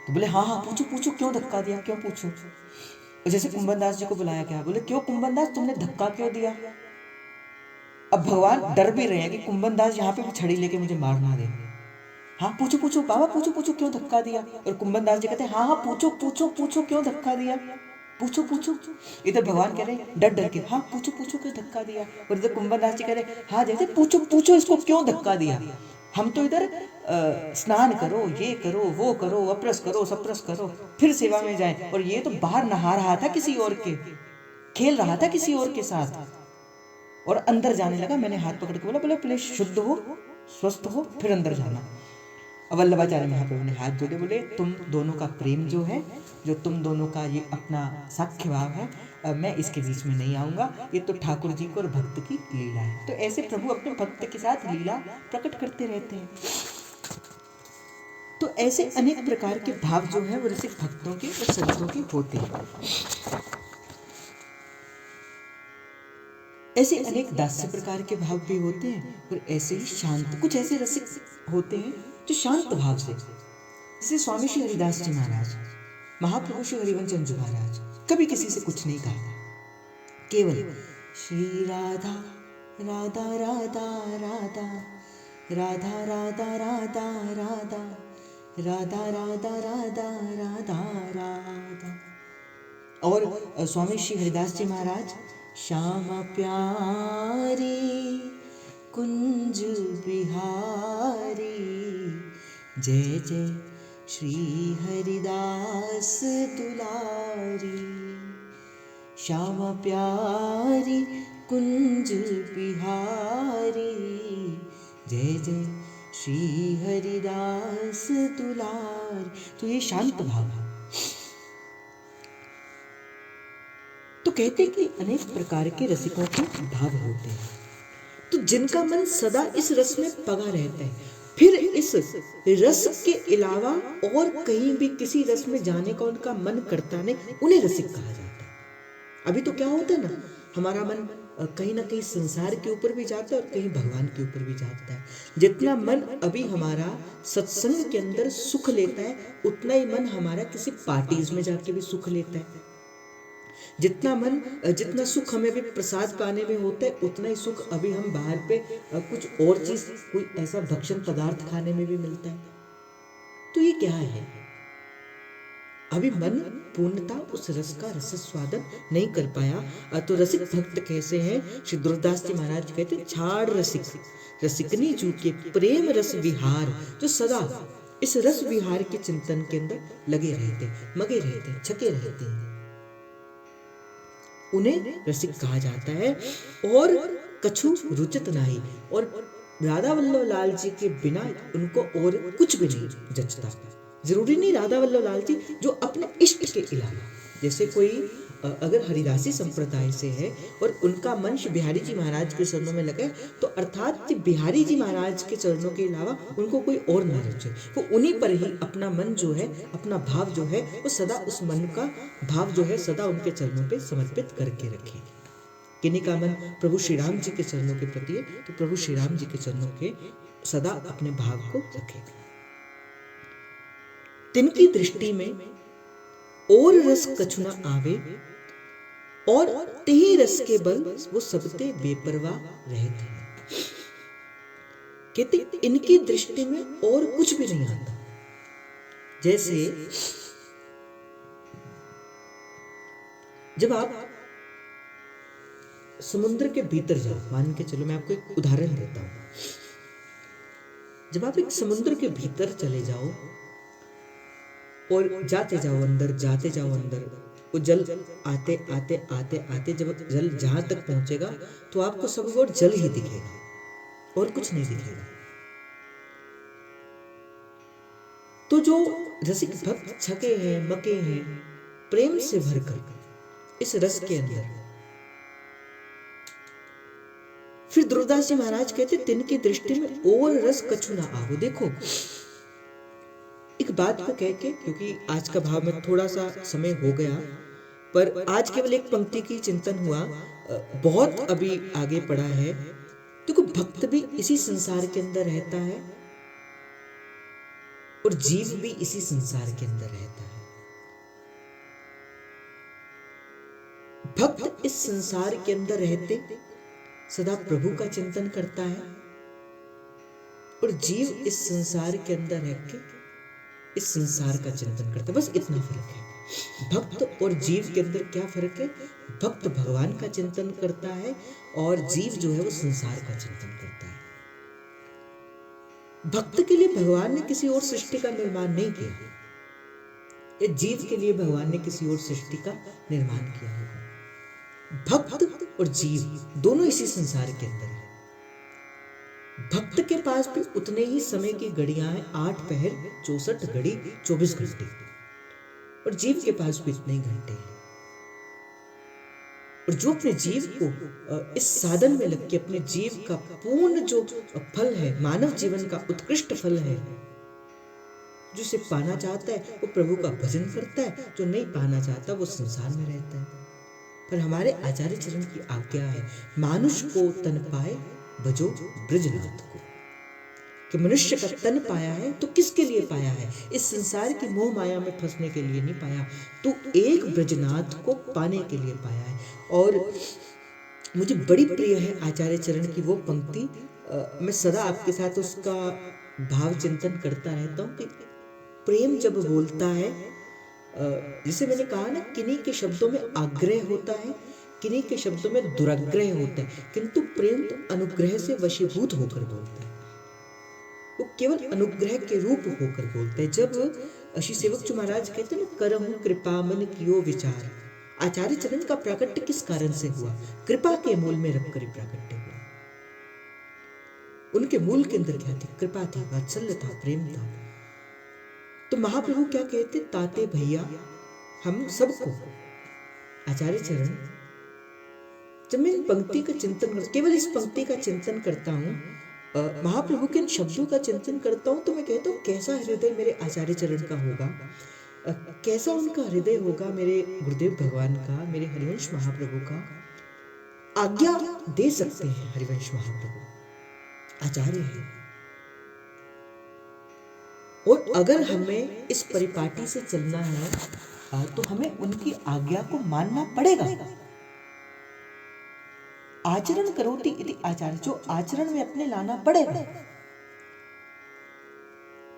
[SPEAKER 1] तो बोले हाँ हाँ पूछो पूछो, क्यों धक्का दिया, क्यों पूछो। और जैसे कुंभन दास जी को बुलाया गया, बोले क्यों कुंभन दास तुमने धक्का क्यों दिया? अब भगवान डर भी रहे हैं कि कुंभन दास यहाँ पे भी छड़ी लेके मुझे मार ना दे। हाँ पूछो पूछो बाबा, पूछो पूछो क्यों धक्का दिया? और कुंभन दास जी कहते हैं हाँ हाँ पूछो पूछो पूछो क्यों धक्का दिया, पूछो पूछो। इधर भगवान कह रहे डर डर के हाँ पूछो पूछो क्यों धक्का दिया, और इधर कुंभन दास जी कह रहे हाँ जैसे पूछो पूछो इसको क्यों धक्का दिया। हम तो इधर स्नान करो, ये करो, वो करो, अप्रस करो, सप्रस करो, फिर सेवा में जाए, और ये तो बाहर नहा रहा था किसी और के, खेल रहा था किसी और के साथ, और अंदर जाने लगा। मैंने हाथ पकड़ के बोला, बोले पहले शुद्ध हो, स्वस्थ हो, फिर अंदर जाना। अब वल्लभाचार्य महाप्रभु ने हाथ जोड़े, बोले तुम दोनों का प्रेम जो है, जो तुम दोनों का ये अपना साख्य भाव है, मैं इसके बीच में नहीं आऊंगा, ये तो ठाकुर जी को और भक्त की लीला है। तो ऐसे प्रभु अपने भक्त के साथ लीला प्रकट करते रहते हैं। तो ऐसे अनेक प्रकार के भाव जो है वो रसिक भक्तों के और संतों के होते हैं। ऐसे अनेक दास्य प्रकार के भाव भी होते हैं, और ऐसे ही शांत कुछ ऐसे रसिक होते हैं जो शांत भाव से, जैसे स्वामी श्री हरिदास जी महाराज, महाप्रभु श्री हरिवंश जी महाराज कभी किसी से कुछ नहीं कहा, केवल श्री राधा राधा राधा राधा राधा राधा राधा राधा राधा राधा राधा राधा राधा। और स्वामी श्री हरिदास जी महाराज, श्याम प्यारी कुंज बिहारी, जय जय श्री हरिदास दुलारी। श्याम प्यारी कुंज बिहारी, जय जय श्री हरिदास दुलारी। तो ये शांत भाव है। तो कहते कि अनेक प्रकार के रसिकों के भाव होते हैं, तो जिनका मन सदा इस रस में पगा रहता है, फिर इस रस के अलावा और कहीं भी किसी रस में जाने का उनका मन करता नहीं, उन्हें रसिक कहा जाता है। अभी तो क्या होता है ना, हमारा मन कहीं ना कहीं संसार के ऊपर भी जाता है और कहीं भगवान के ऊपर भी जाता है। जितना मन अभी हमारा सत्संग के अंदर सुख लेता है, उतना ही मन हमारा किसी पार्टीज में जाके भी सुख लेता है। जितना सुख हमें अभी प्रसाद पाने में होता है, उतना ही सुख अभी हम बाहर पे कुछ और चीज, कोई ऐसा भक्षण पदार्थ खाने में भी मिलता है। तो ये क्या है, अभी मन पूर्णता उस रस का रस स्वादन नहीं कर पाया। तो रसिक भक्त कैसे हैं? श्री दुर्दास जी महाराज कहते, छाड़ रसिक रसिकनी जूके प्रेम रस विहार, जो सदा इस रस विहार के चिंतन के अंदर लगे रहते, मगे रहते, छके रहते हैं, उन्हें रसिक कहा जाता है। और कछु रुचित नाही, और राधा वल्लभ लाल जी के बिना उनको और कुछ भी नहीं जचता। जरूरी नहीं राधा वल्लभ लाल जी, जो अपने इष्ट के अलावा, जैसे कोई अगर हरिदासी संप्रदाय से है और उनका मन बिहारी जी महाराज के चरणों में लगे, तो अर्थात बिहारी जी महाराज के चरणों के अलावा उनको कोई और न रचे, वो उन्हीं पर ही अपना मन जो है, अपना भाव जो है, वो सदा उस मन का भाव जो है सदा उनके चरणों पे समर्पित करके रखे। किन्हीं का मन प्रभु श्री राम जी के चरणों के प्रति है, तो प्रभु श्री राम जी के चरणों के सदा अपने भाव को रखे। तिनकी दृष्टि में और रस कछु न आवे, और तिहि रस के बल वो सबते बेपरवाह रहते हैं। कहते इनकी दृष्टि में और कुछ भी नहीं आता। जैसे जब आप समुद्र के भीतर जाओ, मान के चलो, मैं आपको एक उदाहरण देता हूं। जब आप एक समुद्र के भीतर चले जाओ और जाते जाओ अंदर, जाते जाओ अंदर, वो जल आते आते आते आते जब जल जहां तक पहुंचेगा, तो आपको सब और जल ही दिखेगा और कुछ नहीं दिखेगा। तो जो रसिक भक्त छके हैं, मके हैं, प्रेम से भरकर इस रस के अंदर, फिर दुर्दास जी महाराज कहते तिनकी दृष्टि में और रस कछु ना आवो। देखो, एक बात को कह के, क्योंकि आज का भाव में थोड़ा सा समय हो गया, पर आज केवल एक पंक्ति की चिंतन हुआ, बहुत अभी आगे पड़ा है। देखो, भक्त भी इसी संसार के अंदर रहता है और जीव भी इसी संसार के अंदर रहता है। भक्त इस संसार के अंदर रहते सदा प्रभु का चिंतन करता है, और जीव इस संसार के अंदर रह के इस संसार का चिंतन करता है। बस इतना फर्क है। भक्त और जीव के अंदर क्या फर्क है? भक्त भगवान का चिंतन करता है और जीव जो है वो संसार का चिंतन करता है। भक्त के लिए भगवान ने किसी और सृष्टि का निर्माण नहीं किया, ये जीव के लिए भगवान ने किसी और सृष्टि का निर्माण किया होगा। भक्त और जीव दोनों इसी संसार के अंदर है। भक्त के पास भी उतने ही समय की घड़ियां हैं, 8 पहर 64 घड़ी 24 घंटे, और जीव के पास भी इतने ही घंटे हैं। और जो अपने जीव को इस साधन में लग के अपने जीव का पूर्ण जो फल है, मानव जीवन का उत्कृष्ट फल है, जो इसे पाना चाहता है वो प्रभु का भजन करता है, जो नहीं पाना चाहता वो संसार में रहता है। पर हमारे आचार्य चरण की आज्ञा है, मानुष को तन पाए भजो ब्रजनाथ को। कि मनुष्य का तन पाया है तो किसके लिए पाया है? इस संसार की मोह माया में फंसने के लिए नहीं पाया, तो एक ब्रजनाथ को पाने के लिए पाया है। और मुझे बड़ी प्रिय है आचार्य चरण की वो पंक्ति, मैं सदा आपके साथ उसका भाव चिंतन करता रहता हूँ कि प्रेम जब बोलता है, जिसे मैंने कहा ना, किन्हीं के शब्दों में आग्रह होता है, किन्हीं के शब्दों में दुराग्रह होता है, किंतु प्रेम तो अनुग्रह से वशीभूत होकर बोलता है, वो केवल अनुग्रह के रूप होकर बोलते हैं। जब श्री सेवक महाराज कहते हैं ना, करहु कृपा मन कियो विचार, आचार्य चरण का प्राकट्य किस कारण से हुआ? कृपा के मूल में रखकर ही प्राकट्य हुआ। उनके मूल के अंदर क्या थी? कृपा थी, वात्सल्य था, प्रेम था। तो महाप्रभु क्या कहते? ताते भैया हम सबको, आचार्य चरण, जब मैं इन पंक्ति का चिंतन, केवल इस पंक्ति का चिंतन करता हूँ, महाप्रभु के इन शब्दों का चिंतन करता हूँ, तो मैं कहता हूँ कैसा हृदय मेरे आचार्य चरण का होगा, कैसा उनका हृदय होगा मेरे गुरुदेव भगवान का, मेरे हरिवंश महाप्रभु का। आज्ञा दे सकते हैं हरिवंश महाप्रभु, आचार्य है, और अगर हमें इस परिपाटी से चलना है तो हमें उनकी आज्ञा को मानना पड़ेगा। आचरण करोति इति आचार्य, जो आचरण में अपने लाना पड़ेगा।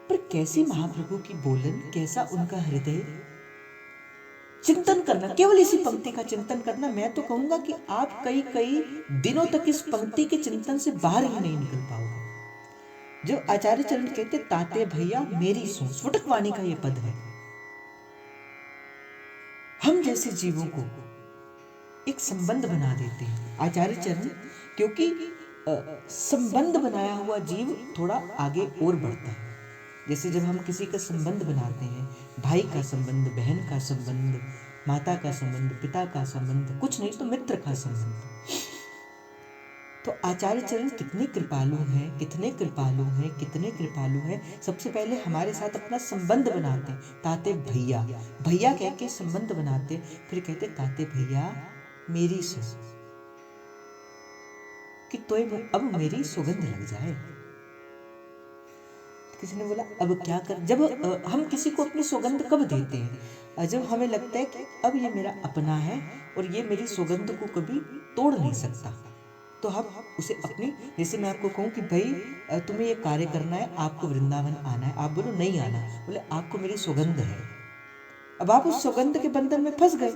[SPEAKER 1] पर कैसी महाप्रभु की बोलन, कैसा उनका हृदय, चिंतन करना, केवल इसी पंक्ति का चिंतन करना। मैं तो कहूंगा कि आप कई कई दिनों तक इस पंक्ति के चिंतन से बाहर ही नहीं निकल पाओगे। जो आचार्य चरण कहते, ताते भैया मेरी सो, स्फुटक वाणी का ये पद है। हम जैसे जीवों को एक संबंध बना देते हैं आचार्य चरण, क्योंकि संबंध बनाया हुआ जीव थोड़ा आगे और बढ़ता है। जैसे जब हम किसी का संबंध बनाते हैं, भाई का संबंध, बहन का संबंध, माता का संबंध, पिता का संबंध, कुछ नहीं तो मित्र का संबंध, तो आचार्य चरण कितने कृपालु हैं, कितने कृपालु हैं, कितने कृपालु हैं। सबसे पहले हमारे साथ अपना संबंध बनाते, ताते भैया, भैया कह के संबंध बनाते, फिर कहते ताते भैया मेरी सो, कि तो अब मेरी सुगंध लग जाए। किसी ने बोला अब क्या कर, जब हम किसी को अपनी सुगंध कब देते हैं? जब हमें लगता है कि अब ये मेरा अपना है और ये मेरी सुगंध को कभी तोड़ नहीं सकता, तो हम उसे अपनी, जैसे मैं आपको कहूँ कि भाई तुम्हें ये कार्य करना है, आपको वृंदावन आना है, आप बोलो नहीं आना, बोले आपको मेरी सुगंध है। अब आप उस सुगंध के बंधन में फंस गए।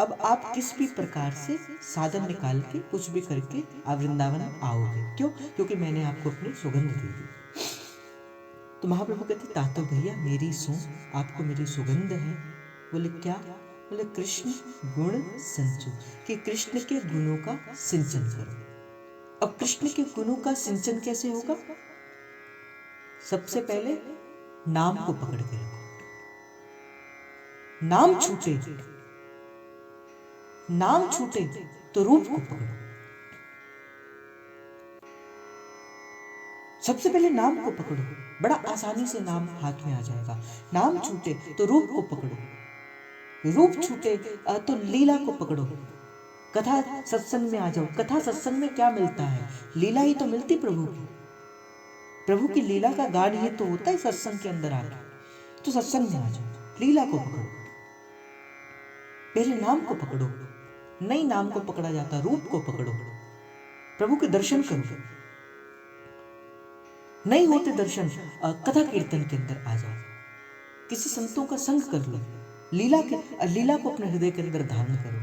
[SPEAKER 1] अब आप किस भी प्रकार से साधन निकाल के, कुछ भी करके आप वृंदावन आओगे, क्यों? क्योंकि मैंने आपको अपनी सुगंध दे दी। तो महाप्रभु कहते तातो भैया मेरी सो, आपको मेरी सुगंध है। बोले क्या? बोले कृष्ण गुण संचु, कि कृष्ण के गुणों का सिंचन करो। अब कृष्ण के गुणों का सिंचन कैसे होगा? सबसे पहले नाम को पकड़ के रखो, नाम छूटे, नाम छूटे तो रूप को पकड़ो। सबसे पहले नाम को पकड़ो, बड़ा आसानी से नाम हाथ में आ जाएगा। नाम छूटे तो रूप को पकड़ो, रूप छूटे तो लीला को पकड़ो, कथा सत्संग में आ जाओ। कथा सत्संग में क्या मिलता है? लीला ही तो मिलती प्रभु की। प्रभु की लीला का गान ही तो होता है सत्संग के अंदर आके। तो सत्संग में आ जाओ, लीला को पकड़ो, पहले नाम को पकड़ो। नहीं नाम को पकड़ा जाता, रूप को पकड़ो, प्रभु के दर्शन करो। नहीं होते दर्शन, कथा कीर्तन के अंदर आ जाओ, किसी संतों का संग कर लो, लीला को अपने हृदय के अंदर धारण करो।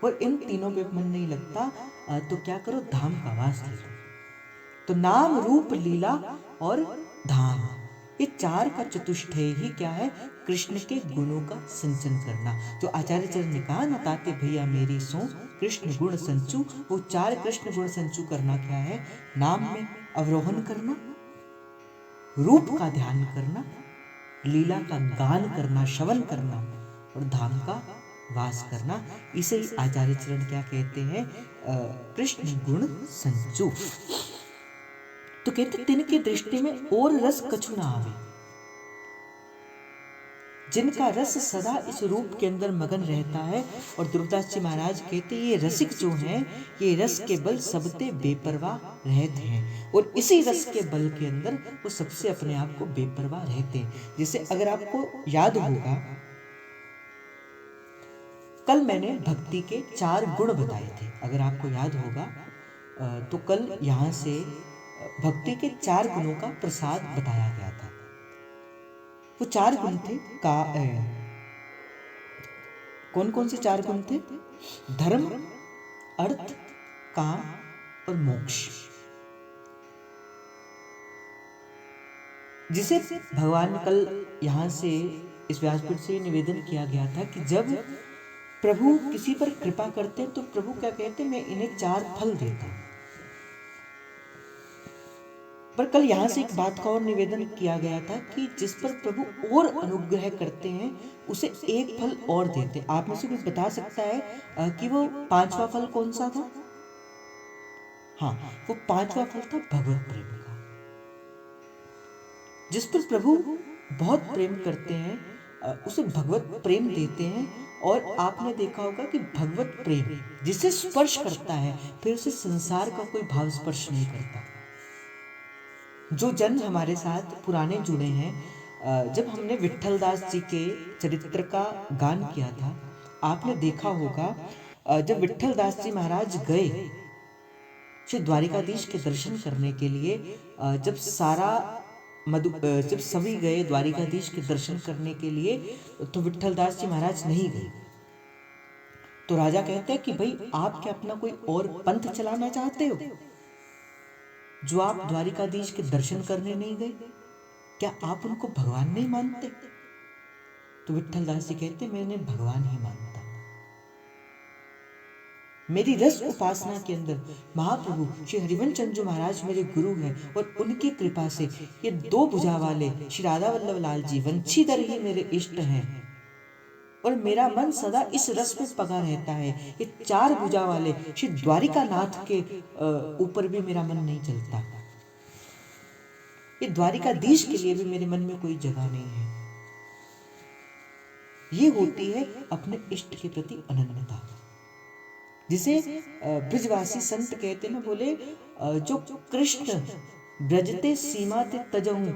[SPEAKER 1] और इन तीनों पे मन नहीं लगता तो क्या करो? धाम का वास ले लो। तो नाम, रूप, लीला और धाम, ये चार का चतुष्टय ही क्या है? कृष्ण के गुणों का सिंचन करना। जो आचार्य चरण ने कहा ना, ताते भैया मेरी सो कृष्ण गुण संचु, वो चार कृष्ण गुण संचु करना क्या है? नाम में अवरोहन करना, रूप का ध्यान करना, लीला का गान करना, श्रवण करना, और धाम का वास करना। इसे ही आचार्य चरण क्या कहते हैं? कृष्ण गुण संचु। तो कहते तिनकी दृष्टि में और रस कछु ना आवे। जिनका रस सदा इस रूप के अंदर मगन रहता है। और ध्रुवदास जी महाराज कहते ये रसिक जो हैं, ये रस के बल सबते बेपरवाह रहते हैं। और इसी रस के बल के अंदर वो सबसे अपने आप को बेपरवाह रहते हैं। जैसे अगर आपको याद होगा, कल मैंने भक्ति के 4 गुण बताए थे। अगर आपको याद होगा तो कल यहाँ से भक्ति के 4 गुणों का प्रसाद बताया गया था। वो 4 गुण थे कौन कौन से 4 गुण थे? धर्म, अर्थ, काम और मोक्ष। जिसे भगवान कल यहाँ से इस व्यासपीठ से निवेदन किया गया था कि जब प्रभु किसी पर कृपा करते हैं तो प्रभु क्या कहते हैं, मैं इन्हें 4 फल देता हूं। पर कल यहाँ से एक बात का और निवेदन किया गया था कि जिस पर प्रभु और अनुग्रह करते हैं उसे एक फल और देते। आप में से कोई बता सकता है कि वो 5वां फल कौन सा था? हाँ, वो 5वां फल था भगवत प्रेम का। जिस पर प्रभु बहुत प्रेम करते हैं उसे भगवत प्रेम देते हैं। और आपने देखा होगा कि भगवत प्रेम जिसे स्पर्श करता है फिर उसे संसार का कोई भाव स्पर्श नहीं करता। जो जन हमारे साथ पुराने जुड़े हैं, जब हमने विट्ठल दास जी के चरित्र का गान किया था, आपने देखा होगा जब विट्ठल दास जी महाराज गए श्री द्वारिकाधीश के दर्शन करने के लिए, जब सभी गए द्वारिकाधीश के दर्शन करने के लिए तो विट्ठल दास जी महाराज नहीं गए। तो राजा कहते हैं कि भाई आप क्या अपना कोई और पंथ चलाना चाहते हो जो आप द्वारिकाधीश के दर्शन करने नहीं गए? क्या आप उनको भगवान नहीं मानते? तो विट्ठल दास जी कहते मैंने भगवान ही मानता। मेरी रस उपासना के अंदर महाप्रभु श्री हरिवंश चंद्र महाराज मेरे गुरु हैं और उनकी कृपा से ये 2 भुजा वाले श्री राधा वल्लभ लाल जी वंशीधर ही मेरे इष्ट हैं। और मेरा मन सदा इस रस में पगा रहता है। ये 4 भुजा वाले श्री द्वारिका नाथ के ऊपर भी मेरा मन नहीं चलता। ये द्वारिकाधीश के लिए भी मेरे मन में कोई जगह नहीं है। ये होती है अपने इष्ट के प्रति अनन्यता, जिसे ब्रजवासी संत कहते ना, बोले जो कृष्ण ब्रजते सीमा ते तजहूं,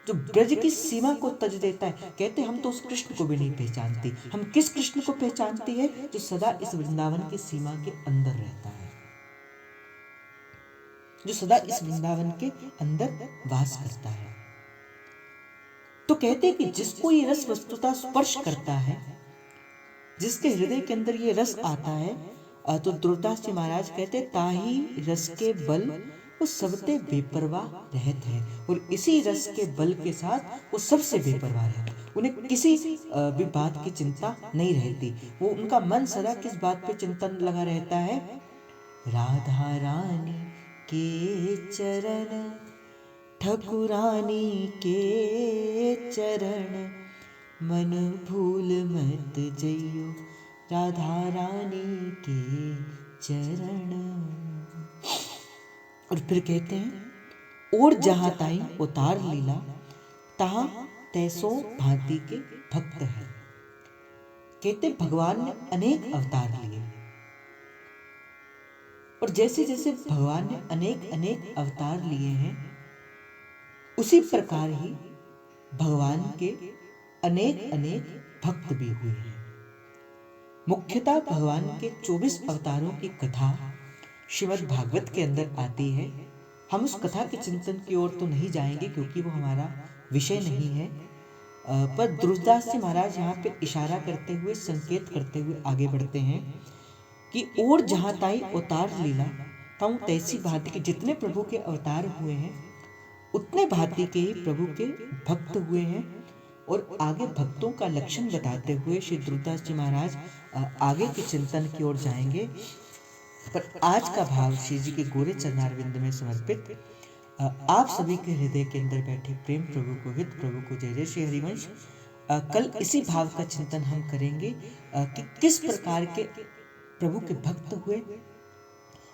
[SPEAKER 1] जो ब्रज की सीमा को तज देता है, कहते हम तो उस कृष्ण को भी नहीं पहचानती। हम किस कृष्ण को पहचानती है? जो सदा इस वृंदावन की सीमा के अंदर रहता है, जो सदा इस वृंदावन के अंदर वास करता है। तो कहते हैं कि जिसको ये रस वस्तुता स्पर्श करता है, जिसके हृदय के अंदर ये रस आता है, तो ध्रुवदास जी महाराज कहते ताही रस के बल वो सबते बेपरवाह रहते हैं। और इसी रस के बल के साथ वो सबसे बेपरवाह रहते हैं। उन्हें किसी भी बात की चिंता नहीं रहती। वो उनका मन सदा किस बात पे चिंतन लगा रहता है? राधा रानी के चरण, ठकुरानी के चरण, मन भूल मत जइयो राधा रानी के चरण। और फिर कहते हैं और जहां ताई उतार लीला, तहां तैसो भांति के भक्त है। कहते भगवान ने अनेक अवतार लिए, और जैसे जैसे भगवान ने अनेक अनेक अवतार लिए हैं, उसी प्रकार ही भगवान के अनेक अनेक भक्त भी हुए हैं। मुख्यतः भगवान के 24 अवतारों की कथा श्रीमद् भागवत के अंदर आती है। हम उस कथा के चिंतन की ओर तो नहीं जाएंगे क्योंकि वो हमारा विषय नहीं है, पर ध्रुवदास जी महाराज यहाँ पे इशारा करते हुए, संकेत करते हुए आगे बढ़ते हैं कि और जहाँ ताई अवतार लीला, ताऊ तैसी भांति के जितने प्रभु के अवतार हुए हैं उतने भांति के ही प्रभु के भक्त हुए हैं। और आगे भक्तों का लक्षण बताते हुए श्री ध्रुवदास जी महाराज आगे के चिंतन की ओर जाएंगे। पर आज का भाव श्री जी के गोरे चरणारविंद में समर्पित आप सभी के हृदय के अंदर बैठे प्रेम प्रभु को, हित प्रभु को जय जय श्री हरिवंश। कल इसी भाव का चिंतन हम करेंगे कि किस प्रकार के प्रभु के भक्त हुए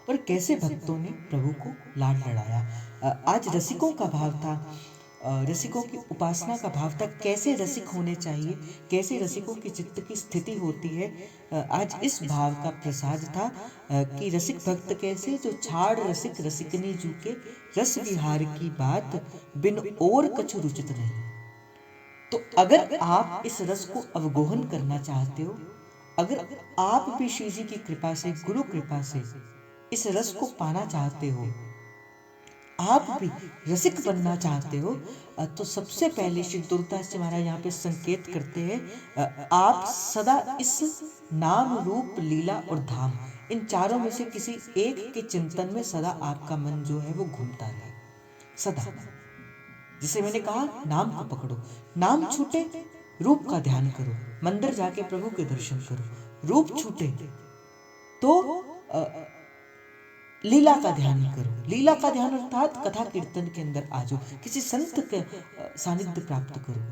[SPEAKER 1] और कैसे भक्तों ने प्रभु को लाड लड़ाया। आज रसिकों का भाव था रसिकों की उपासना का भाव था, कैसे रसिक होने चाहिए, कैसे रसिकों की चित्त की स्थिति होती है। आज इस भाव का प्रसाद था कि रसिक भक्त कैसे, जो छाड़ रसिक रसिकनी जूके, रस विहार की बात बिन और कछु रुचित नहीं। तो अगर आप इस रस को अवगोहन करना चाहते हो, अगर आप भी श्री जी की कृपा से, गुरु कृपा से इस रस को पाना चाहते हो, आप भी रसिक बनना चाहते हो, तो सबसे पहले श्री दुर्दास जी महाराज यहाँ पे संकेत करते हैं, आप सदा इस नाम रूप लीला और धाम, इन चारों में से किसी एक के चिंतन में सदा आपका मन जो है वो घूमता रहे, सदा। जिसे मैंने कहा, नाम को पकड़ो, नाम छूटे रूप का ध्यान करो, मंदिर जाके प्रभु के दर्शन करो, रूप छूटे तो लीला का ध्यान करो। लीला का ध्यान अर्थात कथा कीर्तन के अंदर आ जाओ, किसी संत के सानिध्य प्राप्त करो,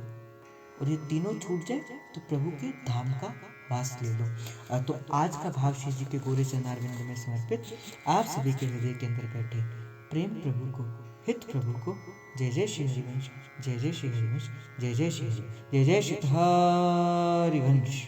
[SPEAKER 1] और ये तीनों छूट जाए तो प्रभु के धाम का वास ले लो। तो आज का भाव श्री जी के गोरे चरणारविंद में समर्पित आप सभी के हृदय के अंदर बैठे प्रेम प्रभु को, हित प्रभु को। जय जय श्री हरिवंश, जय जय श्री हरिवंश, जय जय श्री हरि, जय जय श्री हरिवंश।